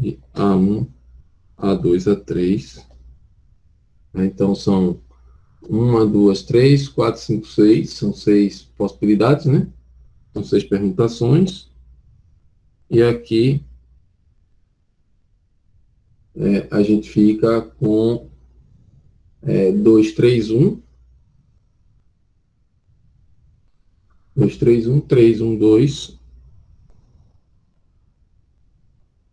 E A1, A2, A3. Então são 1, 2, 3, 4, 5, 6. São 6 possibilidades, né? São 6 permutações. E aqui a gente fica com 2, 3, 1. 2, 3, 1, 3, 1, 2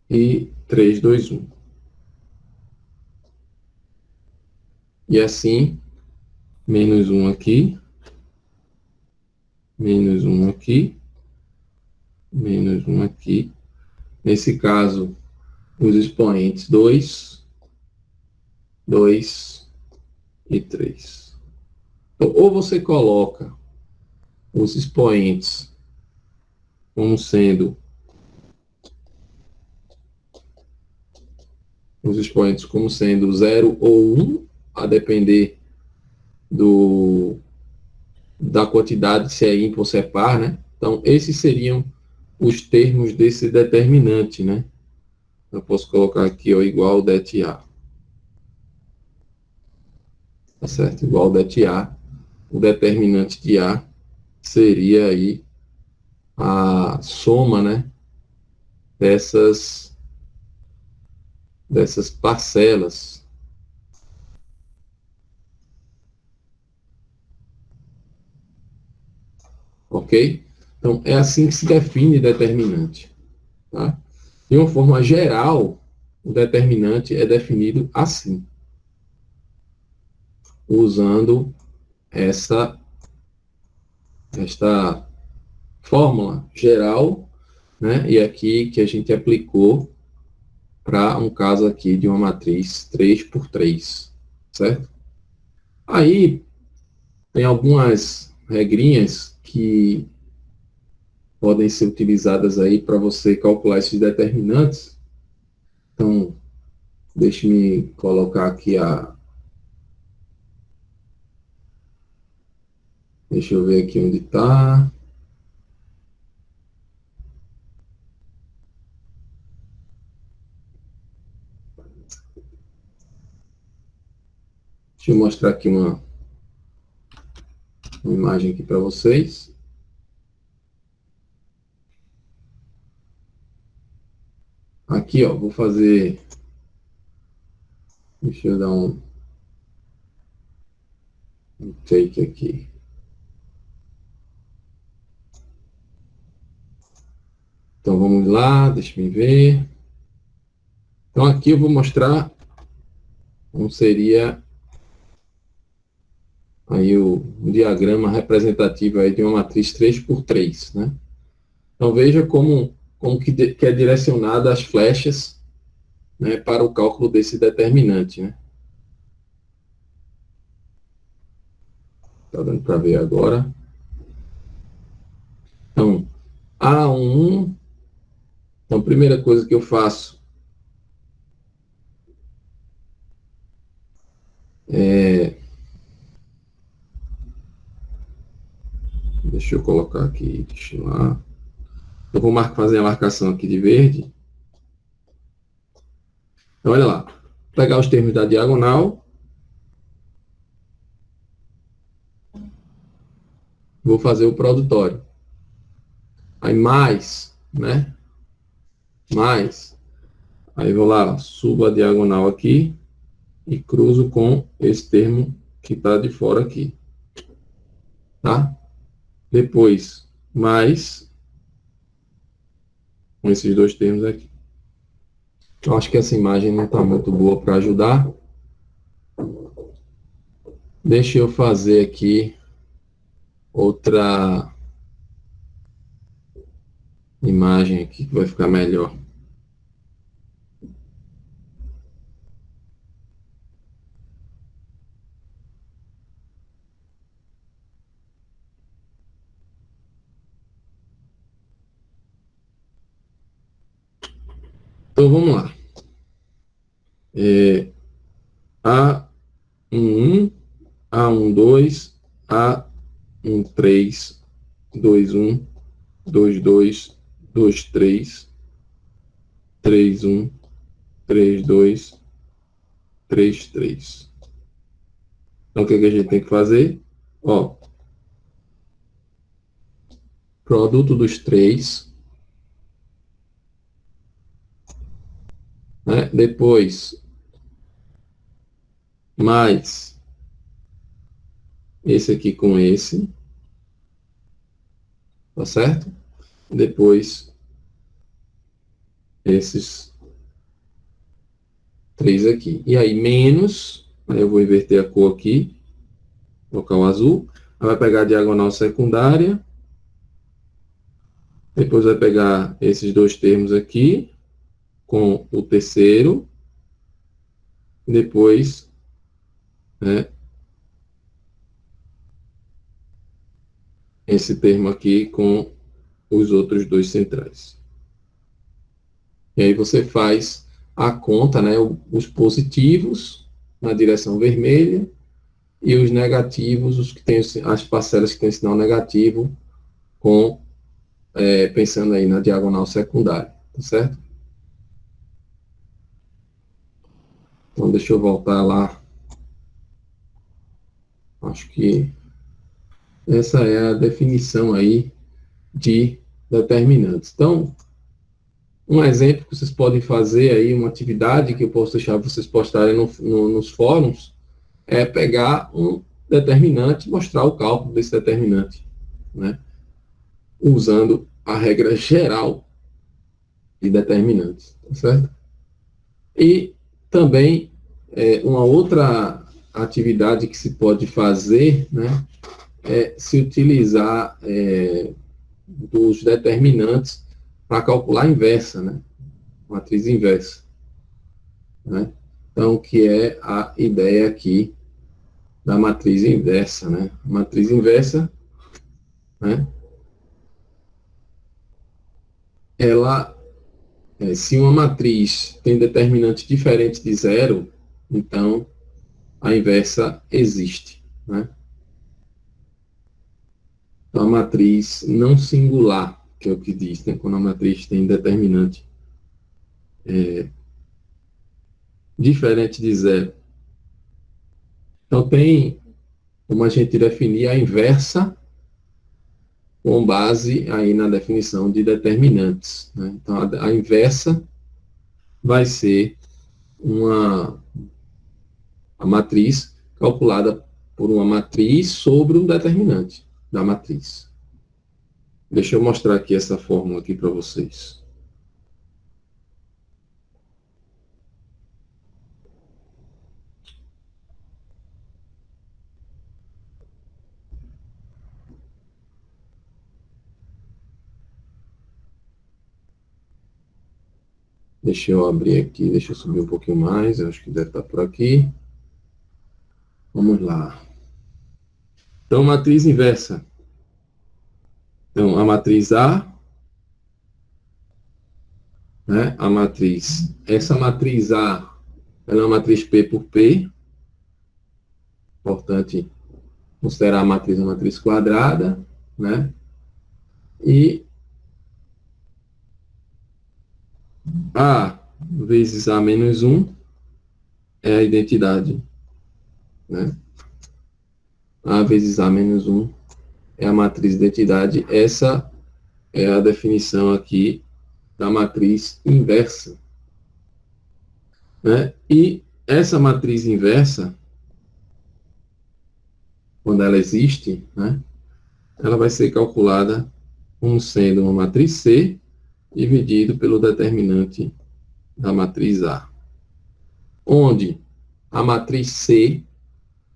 e 3, 2, 1. E assim, menos 1 aqui, menos 1 aqui, menos 1 aqui. Nesse caso, os expoentes 2, 2 e 3. Então, ou você coloca os expoentes como sendo 0 ou 1, a depender da quantidade, se é ímpar ou se é par, né? Então, esses seriam os termos desse determinante, né? Eu posso colocar aqui, ó, igual det A. Tá certo? Igual det A. O determinante de A seria aí a soma, né? Dessas parcelas. Ok? Então, é assim que se define determinante. Tá? De uma forma geral, o determinante é definido assim, usando esta fórmula geral, né? E aqui que a gente aplicou para um caso aqui de uma matriz 3 por 3, certo? Aí, tem algumas regrinhas que podem ser utilizadas aí para você calcular esses determinantes. Então, deixe-me colocar aqui deixa eu ver aqui onde está. Deixa eu mostrar aqui uma imagem aqui para vocês. Aqui, ó, vou fazer... Deixa eu dar um take aqui. Então, vamos lá, deixa eu ver. Então, aqui eu vou mostrar como seria aí o diagrama representativo aí de uma matriz 3 por 3, né? Então, veja como que é direcionada as flechas, né, para o cálculo desse determinante, né? Está dando para ver agora. Então, A1. Então, a primeira coisa que eu faço é... Deixa eu colocar aqui, deixa eu lá. Eu vou fazer a marcação aqui de verde. Então, olha lá. Pegar os termos da diagonal. Vou fazer o produtório. Aí mais, né? Mais. Aí vou lá, subo a diagonal aqui e cruzo com esse termo que está de fora aqui. Tá? Depois, mais com esses dois termos aqui. Eu acho que essa imagem não está muito boa para ajudar. Deixa eu fazer aqui outra imagem aqui que vai ficar melhor. Então vamos lá. A11, A12, A13, 21, 22, 23, 31, 32, 33. Então o que a gente tem que fazer? Ó, produto dos três, né? Depois mais esse aqui com esse, tá certo? Depois esses três aqui. E aí menos, aí eu vou inverter a cor aqui, colocar o azul, aí vai pegar a diagonal secundária, depois vai pegar esses dois termos aqui, com o terceiro, depois, né, esse termo aqui com os outros dois centrais. E aí você faz a conta, né, os positivos na direção vermelha e os negativos, os que têm as parcelas que têm sinal negativo, com pensando aí na diagonal secundária, tá certo? Então deixa eu voltar lá. Acho que essa é a definição aí de determinantes. Então, um exemplo que vocês podem fazer aí, uma atividade que eu posso deixar vocês postarem nos fóruns, é pegar um determinante, mostrar o cálculo desse determinante, né? Usando a regra geral de determinantes, tá certo? E também uma outra atividade que se pode fazer, né, é se utilizar dos determinantes para calcular a inversa, né? Matriz inversa, né? Então, que é a ideia aqui da matriz inversa, né? A matriz inversa, né? Ela, se uma matriz tem determinante diferente de zero, então a inversa existe, né? Então, a matriz não singular, que é o que diz, né? Quando a matriz tem determinante diferente de zero. Então, tem como a gente definir a inversa com base aí na definição de determinantes, né? Então, a inversa vai ser a matriz calculada por uma matriz sobre um determinante da matriz. Deixa eu mostrar aqui essa fórmula aqui para vocês. Deixa eu abrir aqui, deixa eu subir um pouquinho mais, eu acho que deve estar por aqui. Vamos lá. Então, matriz inversa. Então, a matriz A, né, essa matriz A, ela é uma matriz P por P, importante considerar a matriz uma matriz quadrada, né, e A vezes A menos 1 é a identidade, né, A vezes A menos 1 é a matriz de identidade, essa é a definição aqui da matriz inversa, né, e essa matriz inversa, quando ela existe, né, ela vai ser calculada como sendo uma matriz C dividido pelo determinante da matriz A, onde a matriz C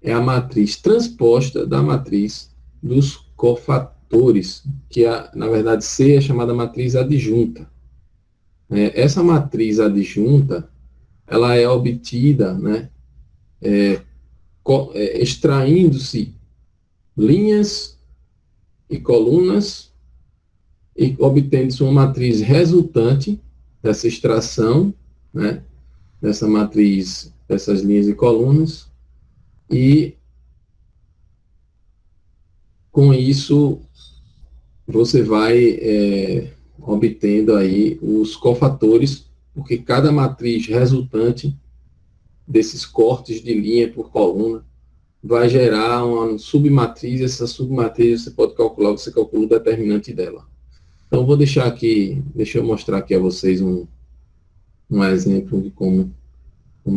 é a matriz transposta da matriz dos cofatores, que na verdade C é chamada matriz adjunta. Essa matriz adjunta, ela é obtida, né, extraindo-se linhas e colunas e obtendo-se uma matriz resultante dessa extração, né, dessa matriz, dessas linhas e colunas, e com isso você vai obtendo aí os cofatores, porque cada matriz resultante desses cortes de linha por coluna vai gerar uma submatriz, e essa submatriz você pode calcular, você calcula o determinante dela. Então, vou deixar aqui, deixa eu mostrar aqui a vocês um exemplo de como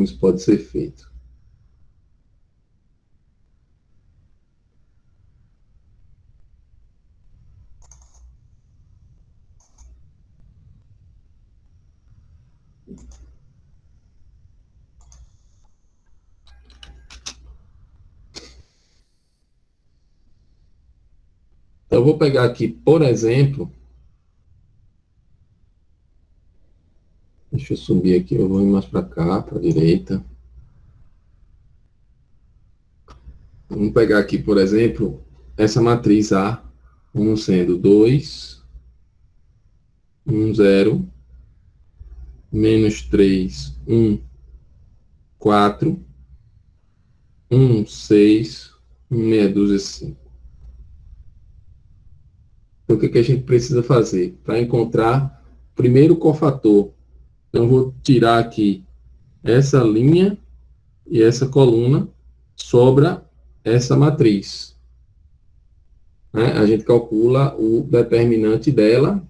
isso pode ser feito. Então, eu vou pegar aqui, por exemplo, deixa eu subir aqui, eu vou ir mais para cá, para a direita. Vamos pegar aqui, por exemplo, essa matriz A, como sendo 2, 1, 0, menos 3, 1, 4, 1, 6, 1, meia dúzia, 5. Então, o que a gente precisa fazer? Para encontrar o primeiro cofator, então, eu vou tirar aqui essa linha e essa coluna, sobra essa matriz. Né? A gente calcula o determinante dela,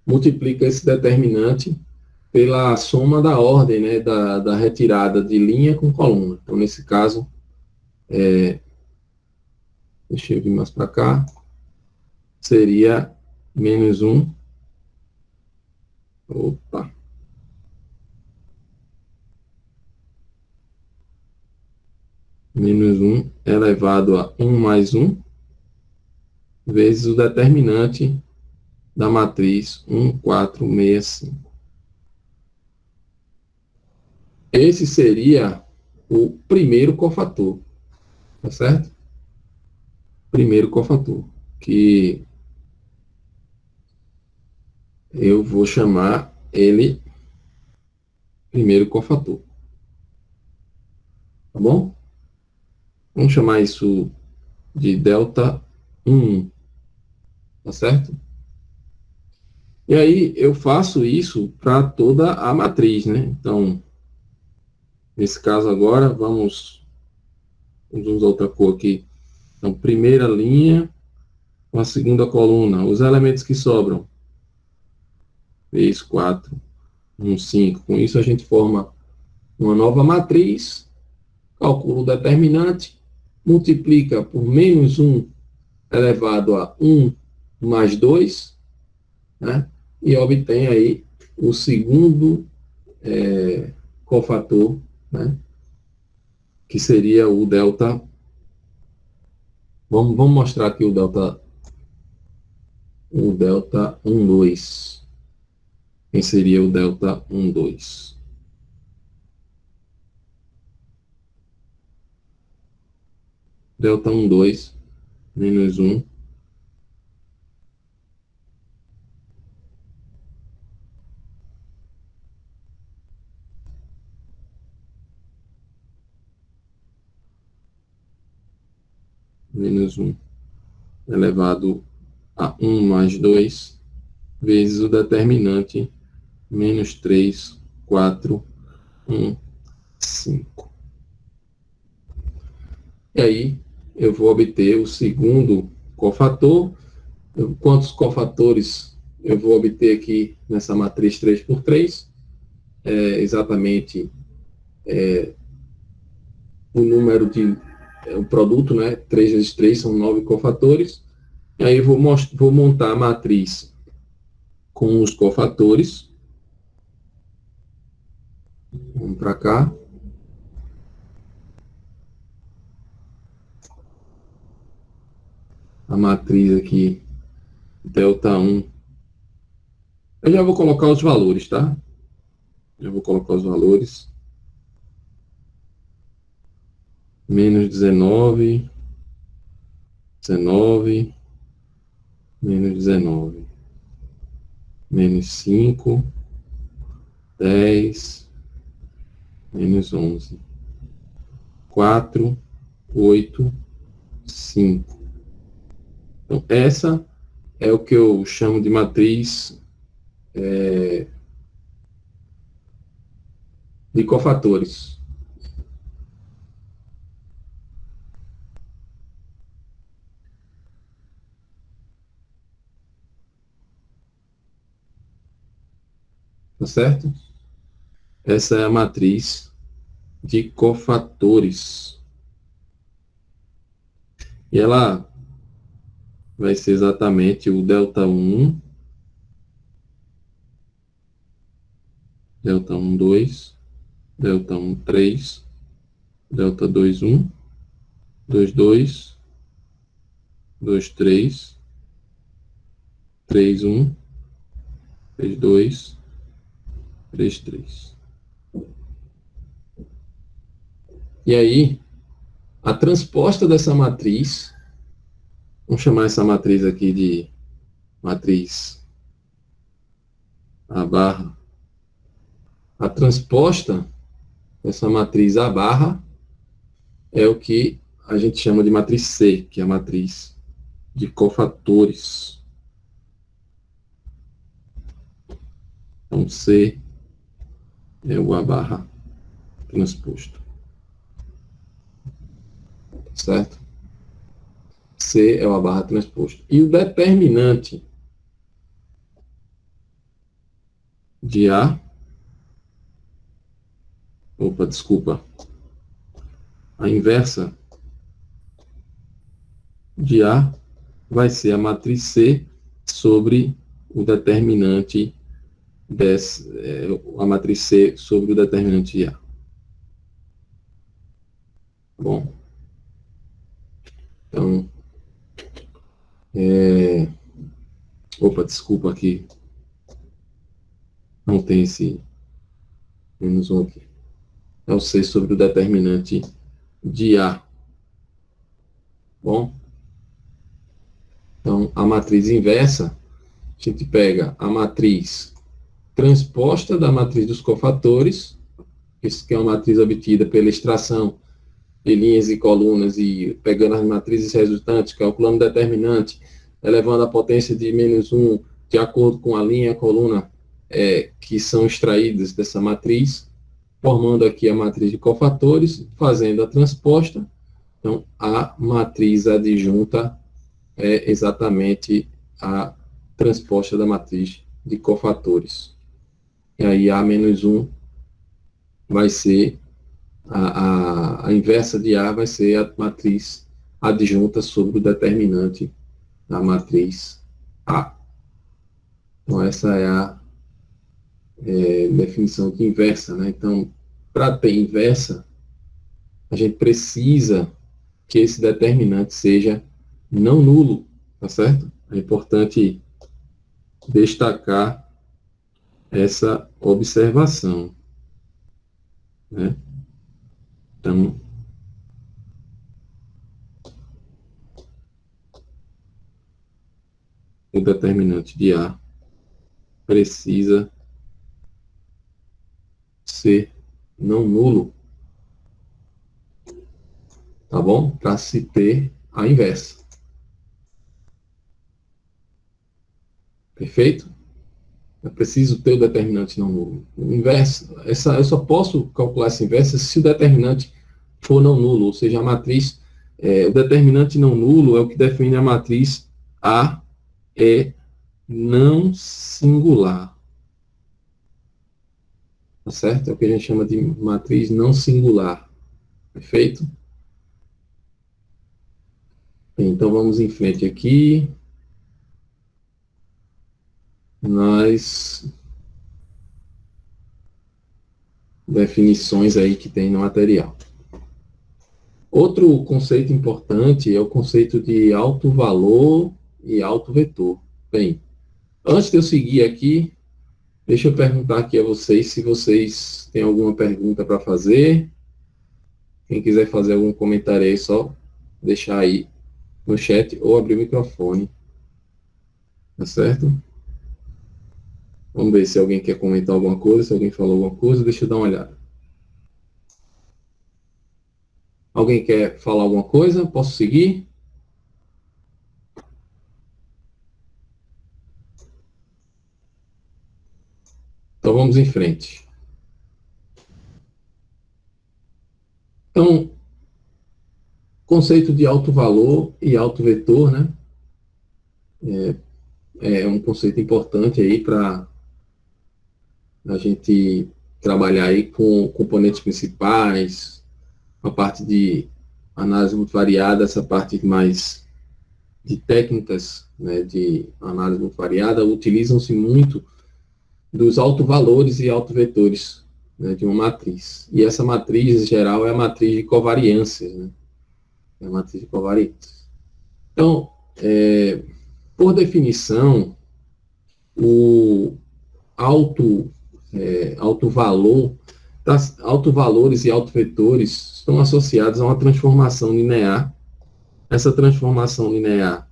multiplica esse determinante pela soma da ordem, né, da retirada de linha com coluna. Então, nesse caso, deixa eu vir mais para cá, seria menos 1. Opa. Menos 1 elevado a 1 mais 1, vezes o determinante da matriz 1, 4, 6, 5. Esse seria o primeiro cofator, tá certo? Primeiro cofator, que eu vou chamar ele primeiro cofator. Tá bom? Vamos chamar isso de delta 1, tá certo? E aí eu faço isso para toda a matriz, né? Então, nesse caso agora, vamos usar outra cor aqui. Então, primeira linha com a segunda coluna. Os elementos que sobram. 3, 4, 1, 5. Com isso a gente forma uma nova matriz, calcula o determinante, multiplica por menos 1 elevado a 1 mais 2, né? E obtém aí o segundo cofator, né? Que seria o delta. Vamos mostrar aqui o delta 1, 2. Quem seria o delta 1, 2? Delta 1, 2 menos 1 menos 1 elevado a 1 mais 2 vezes o determinante menos 3, 4, 1, 5. E aí eu vou obter o segundo cofator. Quantos cofatores eu vou obter aqui nessa matriz 3 por 3? Exatamente o número de o produto, né? 3 vezes 3 são 9 cofatores. E aí eu vou montar a matriz com os cofatores. Vamos para cá. a matriz aqui, delta 1. Eu já vou colocar os valores, tá? Já vou colocar os valores. Menos 19, 19, menos 19, menos 5, 10, menos 11, 4, 8, 5. Então, essa é o que eu chamo de matriz de cofatores. Tá certo? Essa é a matriz de cofatores. E ela vai ser exatamente o delta 1, delta 1, 2, delta 1, 3, delta 2, 1, 2, 2, 2, 3, 3, 1, 3, 2, 3, 3. E aí, a transposta dessa matriz, vamos chamar essa matriz aqui de matriz A barra. A transposta dessa matriz A barra é o que a gente chama de matriz C, que é a matriz de cofatores. Então, C é o A barra transposto. Certo? C é o A barra transposto. E o determinante de A, a inversa de A vai ser a matriz C sobre o determinante a matriz C sobre o determinante de A. Bom, então, desculpa aqui, não tem esse menos 1 aqui. É o C sobre o determinante de A. Bom, então, a matriz inversa, a gente pega a matriz transposta da matriz dos cofatores, isso que é uma matriz obtida pela extração de linhas e colunas e pegando as matrizes resultantes, calculando o determinante, elevando a potência de -1 de acordo com a linha e a coluna que são extraídas dessa matriz, formando aqui a matriz de cofatores, fazendo a transposta. Então, a matriz adjunta é exatamente a transposta da matriz de cofatores. E aí, A-1 vai ser a inversa de A vai ser a matriz adjunta sobre o determinante da matriz A. Então, essa é a definição de inversa, né? Então, para ter inversa, a gente precisa que esse determinante seja não nulo, tá certo? É importante destacar essa observação, né? Então, o determinante de A precisa ser não nulo, tá bom? Para se ter a inversa. Perfeito? Eu preciso ter o determinante não nulo. O inverso, eu só posso calcular essa inversa se o determinante for não nulo, ou seja, a matriz, o determinante não nulo é o que define a matriz A é não singular. Tá certo? É o que a gente chama de matriz não singular. Perfeito? Então vamos em frente aqui. Nas definições aí que tem no material. Outro conceito importante é o conceito de alto valor e alto vetor. Bem, antes de eu seguir aqui, deixa eu perguntar aqui a vocês se vocês têm alguma pergunta para fazer. Quem quiser fazer algum comentário aí, só deixar aí no chat ou abrir o microfone. Tá certo? Vamos ver se alguém quer comentar alguma coisa, se alguém falou alguma coisa, deixa eu dar uma olhada. Alguém quer falar alguma coisa? Posso seguir? Então vamos em frente. Então, conceito de alto valor e alto vetor, né? É um conceito importante aí para a gente trabalhar aí com componentes principais, a parte de análise muito variada, essa parte mais de técnicas, né, de análise muito variada, utilizam-se muito dos autovalores e autovetores, né, de uma matriz. E essa matriz, em geral, é a matriz de covariâncias, né? É a matriz de covariâncias. Então, por definição, o alto valor, autovalores e autovetores estão associados a uma transformação linear. Essa transformação linear,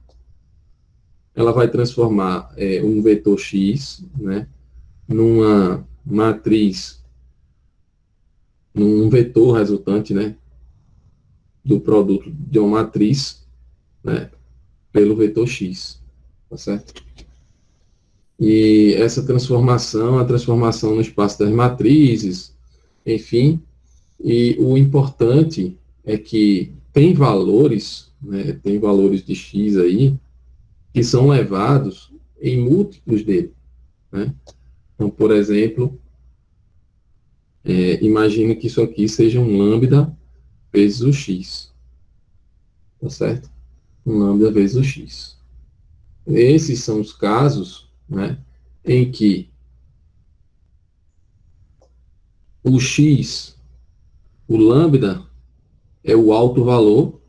ela vai transformar um vetor x, né, numa matriz, num vetor resultante, né, do produto de uma matriz, né, pelo vetor x, tá certo? E essa transformação, a transformação no espaço das matrizes, enfim, e o importante é que tem valores, né, tem valores de x aí, que são levados em múltiplos dele, né? Então, por exemplo, imagine que isso aqui seja um lambda vezes o x, tá certo? Um lambda vezes o x. Esses são os casos, né, em que o x, o lambda, é o alto valor,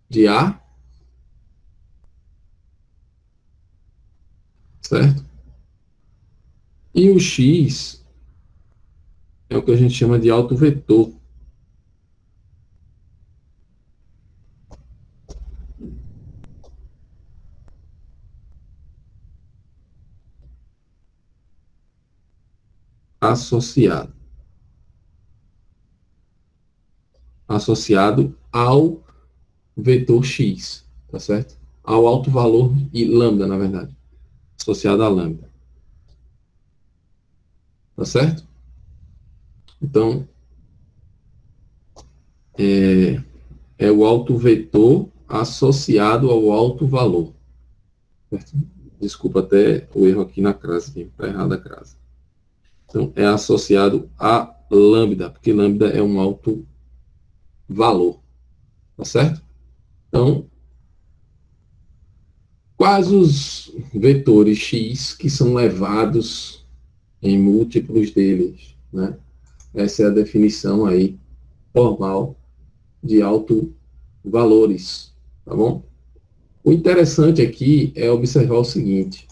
de A, certo? E o x é o que a gente chama de alto vetor. Associado. Associado ao vetor x, tá certo? Ao alto valor e lambda, na verdade. Associado a lambda. Tá certo? Então, é o alto vetor associado ao alto valor. Certo? Desculpa até o erro aqui na crase, está errada a crase. Então, é associado a lambda, porque lambda é um alto valor. Tá certo? Então, quais os vetores x que são levados em múltiplos deles, né? Essa é a definição aí formal de autovalores, tá bom? O interessante aqui é observar o seguinte.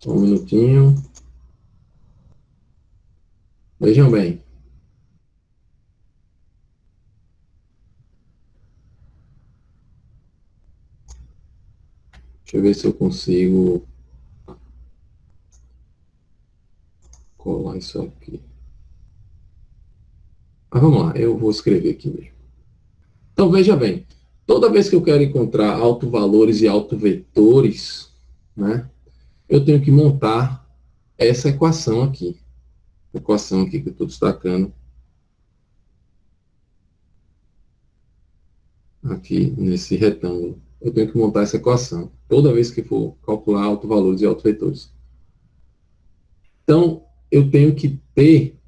Só um minutinho. Vejam bem. Deixa eu ver se eu consigo colar isso aqui. Mas vamos lá, eu vou escrever aqui mesmo. Então, veja bem. Toda vez que eu quero encontrar autovalores e autovetores, né, eu tenho que montar essa equação aqui. Equação aqui que eu estou destacando. Aqui nesse retângulo. Eu tenho que montar essa equação. Toda vez que for calcular autovalores e autovetores. Então, eu tenho que ter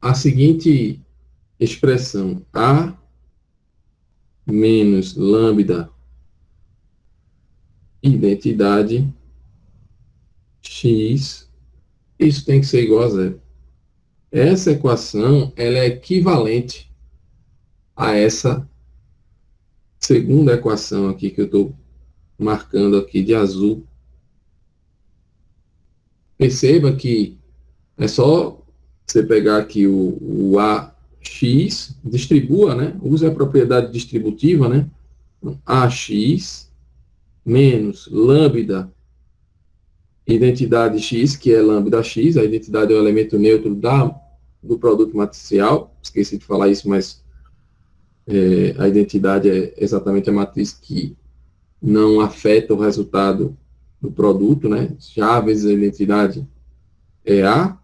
a seguinte expressão A menos lambda identidade x, isso tem que ser igual a zero. Essa equação ela é equivalente a essa segunda equação aqui que eu estou marcando aqui de azul. Perceba que é só você pegar aqui o AX, distribua, né? Use a propriedade distributiva, né? AX menos lambda identidade x, que é lambda x, a identidade é o elemento neutro do produto matricial. Esqueci de falar isso, mas a identidade é exatamente a matriz que não afeta o resultado do produto, né? Já vezes a identidade é A.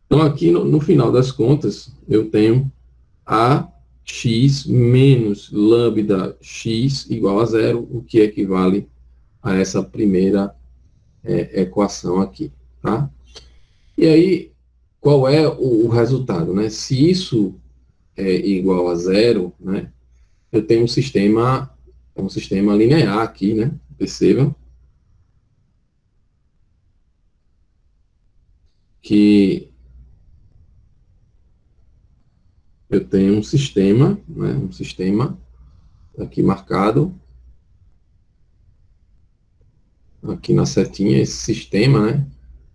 Então, aqui no final das contas, eu tenho a x menos lambda x igual a zero, o que equivale a essa primeira equação aqui, tá? E aí, qual é o resultado, né? Se isso é igual a zero, né? Eu tenho um sistema linear aqui, né? Percebam que eu tenho um sistema, né? Um sistema aqui marcado, aqui na setinha, esse sistema, né?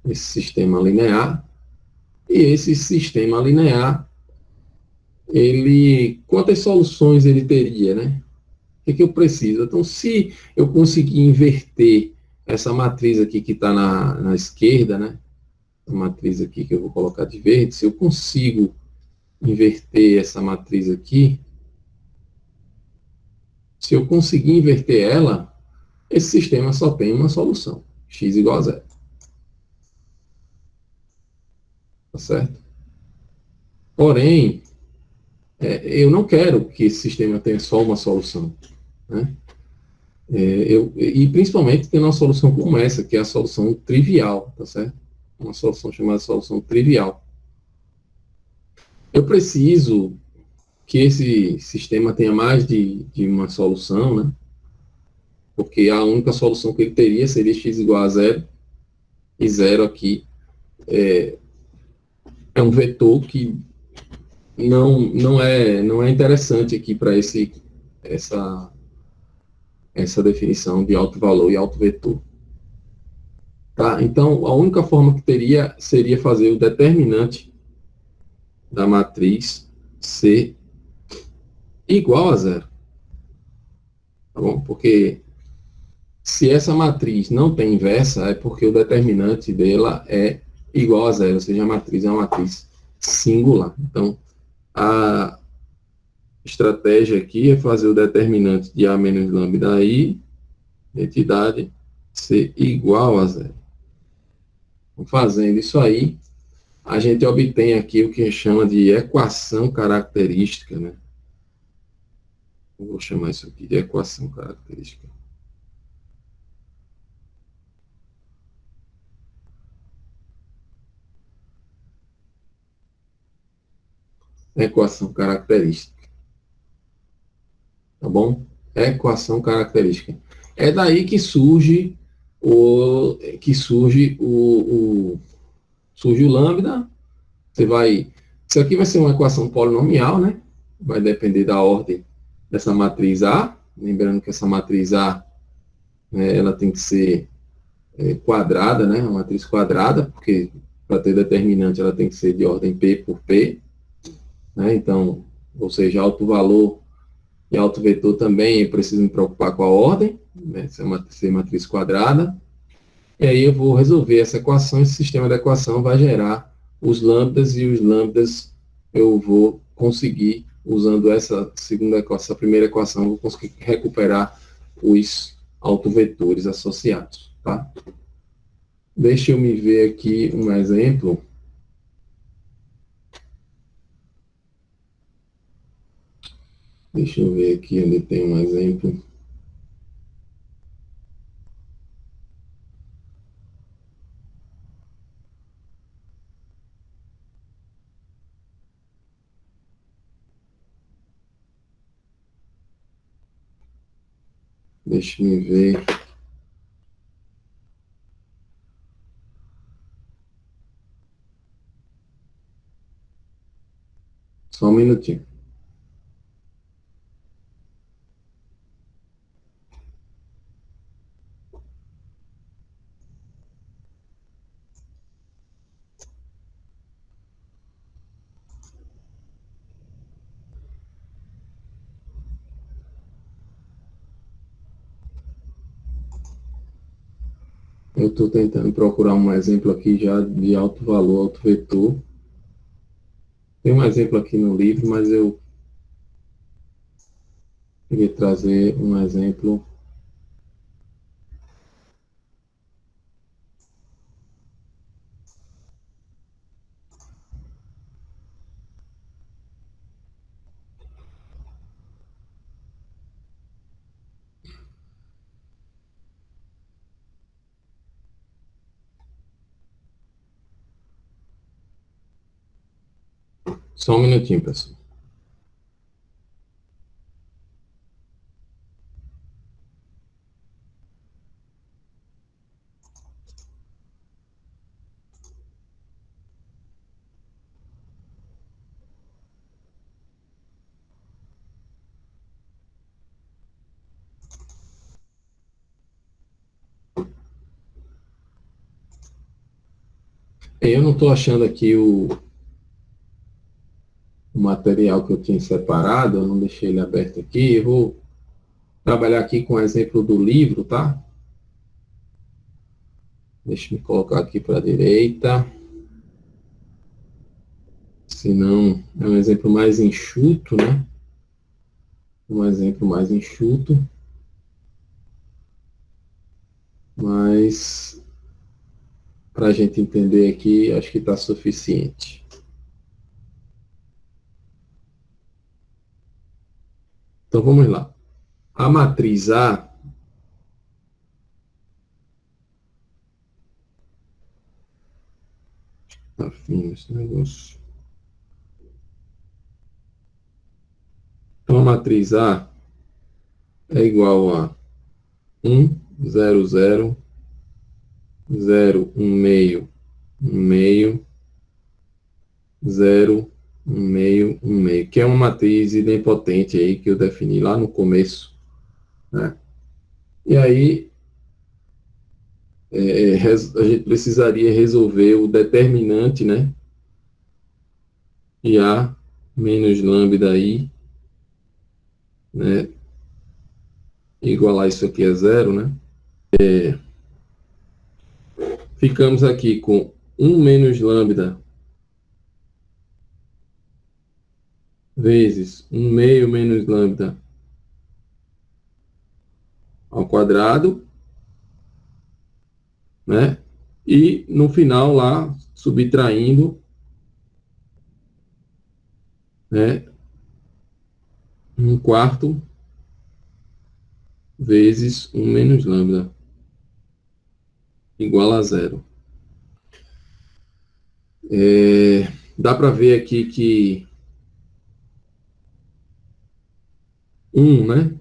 Esse sistema linear. E esse sistema linear, quantas soluções ele teria, né? O que eu preciso? Então, se eu conseguir inverter essa matriz aqui que está na esquerda, né? A matriz aqui que eu vou colocar de verde, se eu consigo inverter essa matriz aqui, se eu conseguir inverter ela, esse sistema só tem uma solução, x igual a zero. Tá certo? Porém, eu não quero que esse sistema tenha só uma solução, né? E principalmente tendo uma solução como essa, que é a solução trivial, tá certo? Uma solução chamada solução trivial. Eu preciso que esse sistema tenha mais de uma solução, né? Porque a única solução que ele teria seria x igual a zero, e zero aqui é um vetor que não é interessante aqui para essa definição de alto valor e alto vetor. Tá? Então, a única forma que teria seria fazer o determinante da matriz ser igual a zero. Tá bom? Porque se essa matriz não tem inversa, é porque o determinante dela é igual a zero, ou seja, a matriz é uma matriz singular. Então, a estratégia aqui é fazer o determinante de A menos lambda I, identidade, ser igual a zero. Então, fazendo isso aí, a gente obtém aqui o que chama de equação característica, né? Eu vou chamar isso aqui de equação característica. Equação característica. Tá bom? Equação característica. É daí que surge surge o lambda. Você vai, isso aqui vai ser uma equação polinomial, né? Vai depender da ordem dessa matriz A. Lembrando que essa matriz A, né, ela tem que ser quadrada, né? Uma matriz quadrada, porque para ter determinante ela tem que ser de ordem P por P, né? Então, ou seja, alto valor e alto vetor também, eu preciso me preocupar com a ordem, né? Ser matriz quadrada. E aí eu vou resolver essa equação, esse sistema de equação vai gerar os lambdas, e os lambdas eu vou conseguir, usando essa segunda equação, essa primeira equação, eu vou conseguir recuperar os autovetores associados, tá? Deixa eu me ver aqui um exemplo. Deixa eu ver aqui onde tem um exemplo. Deixa eu ver. Só um minutinho. Eu estou tentando procurar um exemplo aqui já de alto valor, alto vetor. Tem um exemplo aqui no livro, mas eu queria trazer um exemplo. Só um minutinho, pessoal. Eu não estou achando aqui o material que eu tinha separado, eu não deixei ele aberto aqui. Eu vou trabalhar aqui com o exemplo do livro, tá? Deixa eu me colocar aqui para a direita. Senão, é um exemplo mais enxuto, né? Um exemplo mais enxuto. Mas, para a gente entender aqui, acho que está suficiente. Então, vamos lá. A matriz A tá fino esse negócio. Então, a matriz A é igual a 1, 0, 0, 0, 1 meio, 1 meio, 0, 1 meio, 1 meio, que é uma matriz idempotente aí que eu defini lá no começo, né? E aí, a gente precisaria resolver o determinante, né? E A menos lambda I, né? Igualar isso aqui a zero, né? Ficamos aqui com 1 menos lambda vezes 1 meio menos lambda ao quadrado, né? E no final lá, subtraindo, né? 1 quarto vezes 1 menos lambda igual a zero. Dá para ver aqui que 1, né?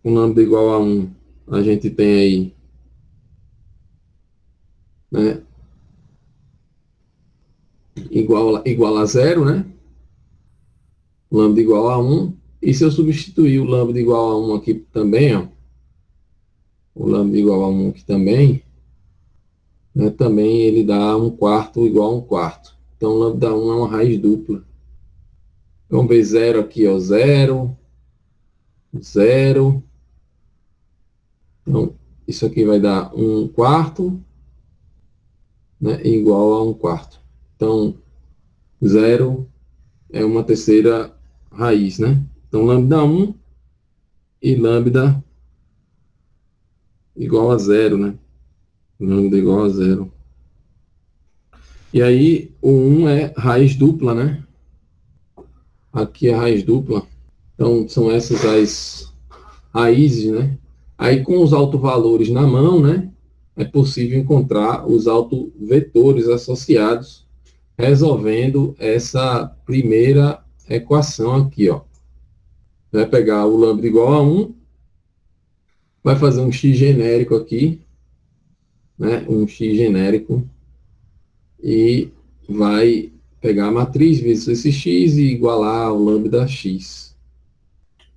Com lambda igual a 1, a gente tem aí, né? Igual a zero, né? Lambda igual a 1. E se eu substituir o lambda igual a 1 aqui também, ó, o lambda igual a 1 aqui também, né, também ele dá 1 quarto igual a 1 quarto. Então, lambda 1 é uma raiz dupla. Vamos ver zero aqui, ó, 0, 0. Então, isso aqui vai dar 1 quarto, né, igual a 1 quarto. Então, 0 é uma terceira raiz, né? Então, lambda 1 e lambda igual a 0, né? Lambda igual a 0. E aí, o 1 é raiz dupla, né? Aqui é raiz dupla. Então, são essas as raízes, né? Aí, com os autovalores na mão, né? É possível encontrar os autovetores associados, resolvendo essa primeira equação aqui, ó. Vai pegar o lambda igual a 1 vai fazer um x genérico aqui, né? Um x genérico, e vai pegar a matriz vezes esse x e igualar ao lambda x.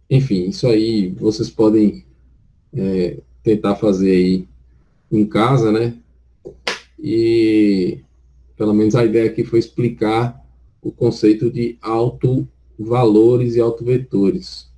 Enfim, isso aí vocês podem tentar fazer aí em casa, né? E pelo menos a ideia aqui foi explicar o conceito de autovalores e autovetores.